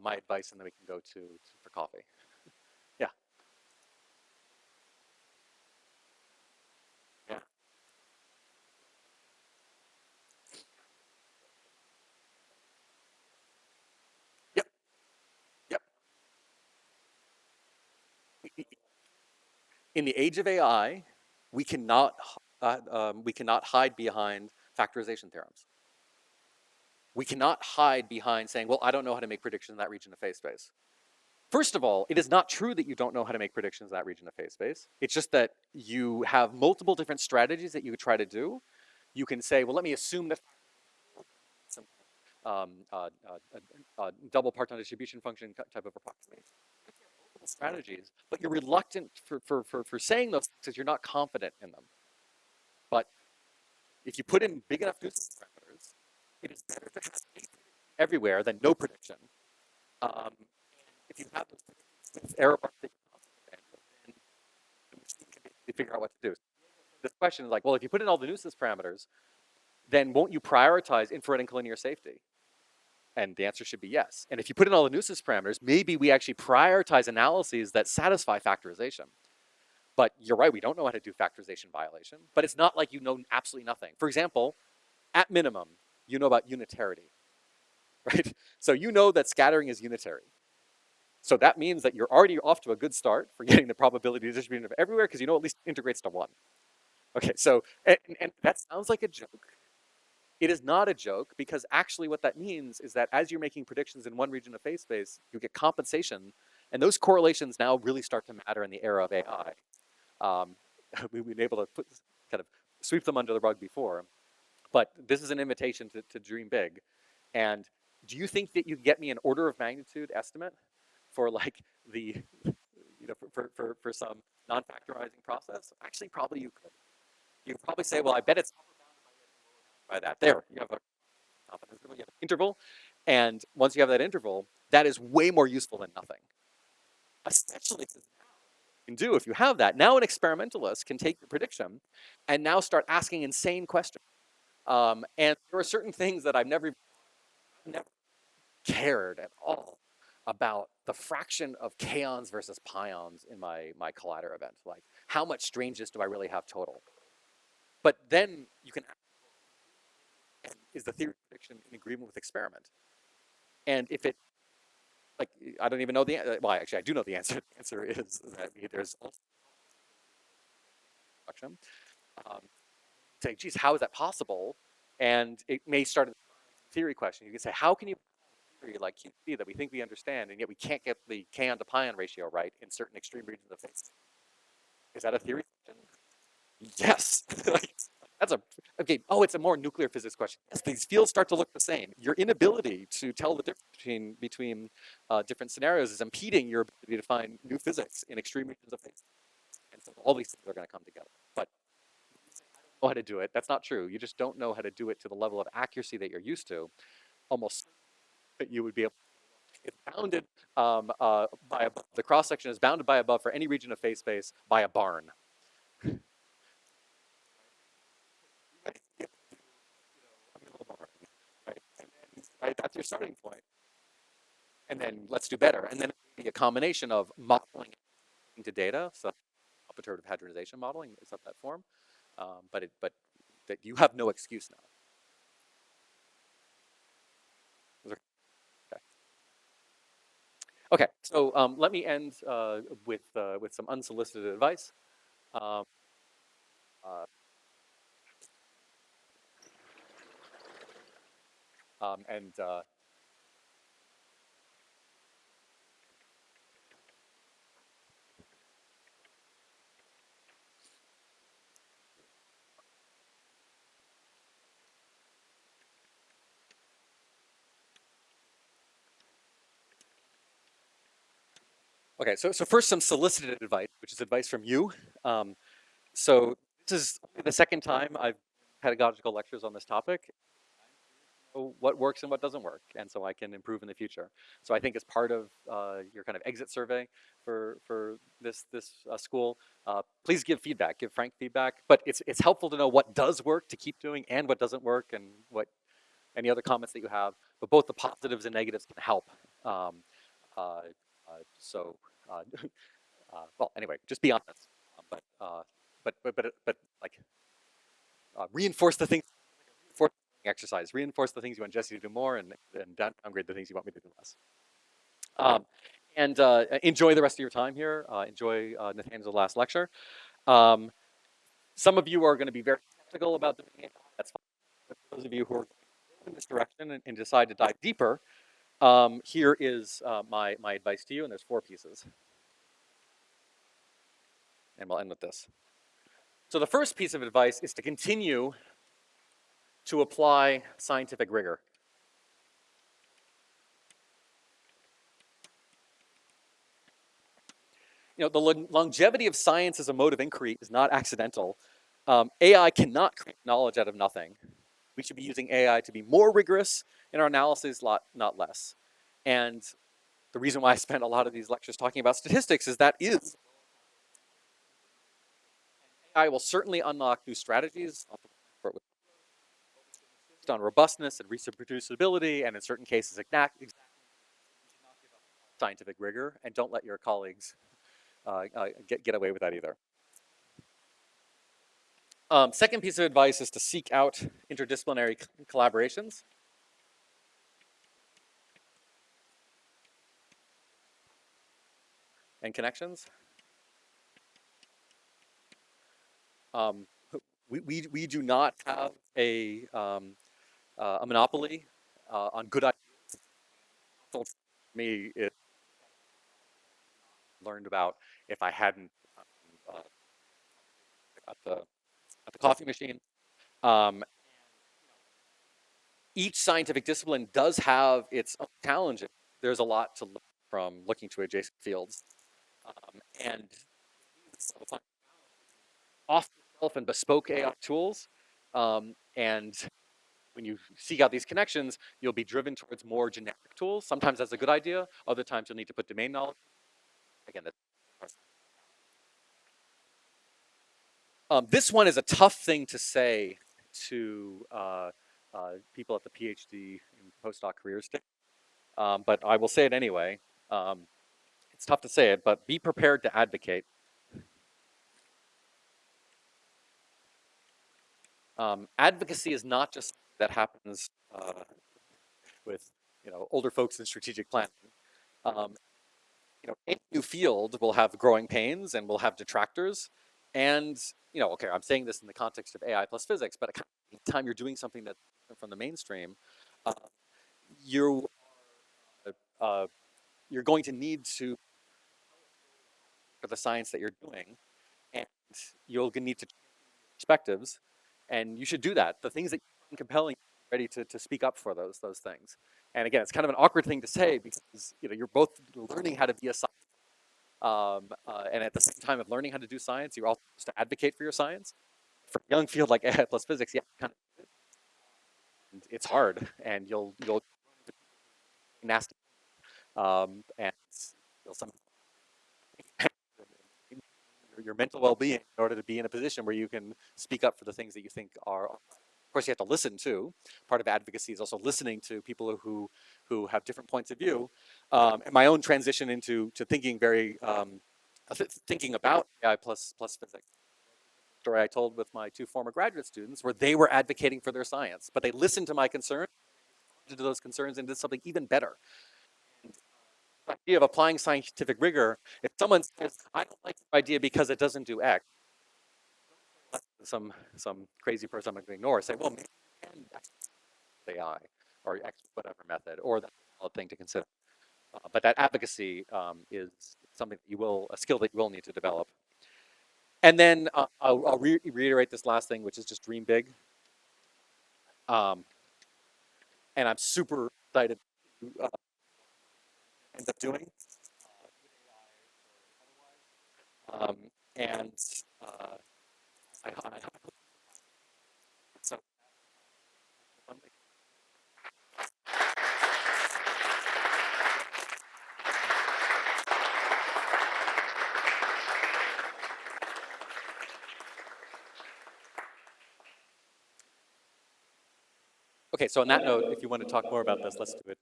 S1: my advice, and then we can go to for coffee. Yeah, yeah, yep, yep. In the age of AI, we cannot hide behind factorization theorems. We cannot hide behind saying, "Well, I don't know how to make predictions in that region of phase space." First of all, it is not true that you don't know how to make predictions in that region of phase space. It's just that you have multiple different strategies that you could try to do. You can say, well, let me assume that some double parton distribution function type of approximation strategies, but you're reluctant for saying those things because you're not confident in them. But if you put in big enough nuisance parameters, it is better to have everywhere than no prediction. Um, if you have those error bars that you're confident in, then the machine can basically figure out what to do. This question is like, well, if you put in all the nuisance parameters, then won't you prioritize inferred and collinear safety? And the answer should be yes. And if you put in all the nuisance parameters, maybe we actually prioritize analyses that satisfy factorization. But you're right, we don't know how to do factorization violation, but it's not like you know absolutely nothing. For example, at minimum, you know about unitarity, right? So you know that scattering is unitary. So that means that you're already off to a good start for getting the probability distribution of everywhere because you know at least integrates to one. Okay, so, and that sounds like a joke. It is not a joke because actually what that means is that as you're making predictions in one region of phase space, you get compensation, and those correlations now really start to matter in the era of AI. Um, we've been able to kind of sweep them under the rug before, but this is an invitation to dream big. And do you think that you can get me an order of magnitude estimate for like the, for some non-factorizing process? Actually, probably you could. You could probably say, well, I bet it's by that. There, you have a confidence interval, you have an interval, and once you have that interval, that is way more useful than nothing. Especially because you can do if you have that. Now an experimentalist can take your prediction and now start asking insane questions. And there are certain things that I've never cared at all about the fraction of kaons versus pions in my collider event. Like, how much strangeness do I really have total? But then you can ask, is the theory of prediction in agreement with experiment? And if it like I don't even know well, actually, I do know the answer. The answer is that there's also production. Um, say, geez, how is that possible? And it may start a theory question. You can say, how can you theory like QC that we think we understand, and yet we can't get the K to pion ratio right in certain extreme regions of space? Is that a theory question? Yes. That's a okay. Oh, it's a more nuclear physics question. Yes, these fields start to look the same. Your inability to tell the difference between different scenarios is impeding your ability to find new physics in extreme regions of space. And so all these things are going to come together. But know how to do it. That's not true. You just don't know how to do it to the level of accuracy that you're used to. Almost that you would be able. It's bounded by above. The cross section is bounded by above for any region of phase space by a barn. Right? Right? That's your starting point. And then let's do better. And then it would be a combination of modeling into data, so perturbative hadronization modeling is of that form. But that you have no excuse now. Okay. Okay. So let me end with some unsolicited advice. Um, uh, and okay. So first, some solicited advice, which is advice from you. Um, so this is the second time I've pedagogical lectures on this topic. What works and what doesn't work, and so I can improve in the future. So I think as part of your kind of exit survey for this school, please give feedback, give frank feedback. But it's helpful to know what does work to keep doing and what doesn't work, and what any other comments that you have. But both the positives and negatives can help. Um, uh, so well, anyway, just be honest. But like reinforce the things for exercise. Reinforce the things you want Jesse to do more, and downgrade the things you want me to do less. Um, and enjoy the rest of your time here. Enjoy Nathaniel's last lecture. Um, some of you are going to be very skeptical about doing it. That's fine. But for those of you who are in this direction and decide to dive deeper, here is my advice to you. And there's 4 pieces. And we'll end with this. So the first piece of advice is to continue to apply scientific rigor. You know, the longevity of science as a mode of inquiry is not accidental. AI cannot create knowledge out of nothing. We should be using AI to be more rigorous in our analysis, not less. And the reason why I spent a lot of these lectures talking about statistics is that is AI will certainly unlock new strategies on robustness and reproducibility, and in certain cases, exact scientific rigor. And don't let your colleagues get away with that either. Second piece of advice is to seek out interdisciplinary collaborations. And connections. Um, we do not have a monopoly on good ideas. For me, it learned about if I hadn't at the coffee machine. Um, each scientific discipline does have its own challenges. There's a lot to learn from looking to adjacent fields, and off-the-shelf and bespoke AI tools. And when you seek out these connections, you'll be driven towards more generic tools. Sometimes that's a good idea. Other times you'll need to put domain knowledge. Again, this one is a tough thing to say to people at the PhD and postdoc career stage, but I will say it anyway. It's tough to say it, but be prepared to advocate. Advocacy is not just that happens with older folks in strategic planning. Um, any new field will have growing pains and will have detractors. And, okay, I'm saying this in the context of AI plus physics, but anytime you're doing something that's different from the mainstream, uh, you uh, you're going to need to for the science that you're doing, and you'll need to change perspectives, and you should do that. The things that you find compelling, ready to speak up for those things. And again, it's kind of an awkward thing to say because you're both learning how to be a scientist, and at the same time of learning how to do science, you're also supposed to advocate for your science. For a young field like AI plus physics, yeah, kind of, it's hard, and you'll nasty, and you'll some your mental well-being in order to be in a position where you can speak up for the things that you think are. Of course, you have to listen to. Part of advocacy is also listening to people who have different points of view. And my own transition into thinking very thinking about AI plus physics. Story I told with my two former graduate students, where they were advocating for their science, but they listened to my concerns, to those concerns, and did something even better. The idea of applying scientific rigor. If someone says, "I don't like your idea because it doesn't do X," some crazy person I'm going to ignore say, "Well, maybe you can X AI or X whatever method," or that's a thing to consider. But that advocacy is something that a skill that you will need to develop. And then I'll reiterate this last thing, which is just dream big. Um, and I'm super excited to end up doing. Um, and I so okay. So on that note, if you want to talk more about this, let's do it.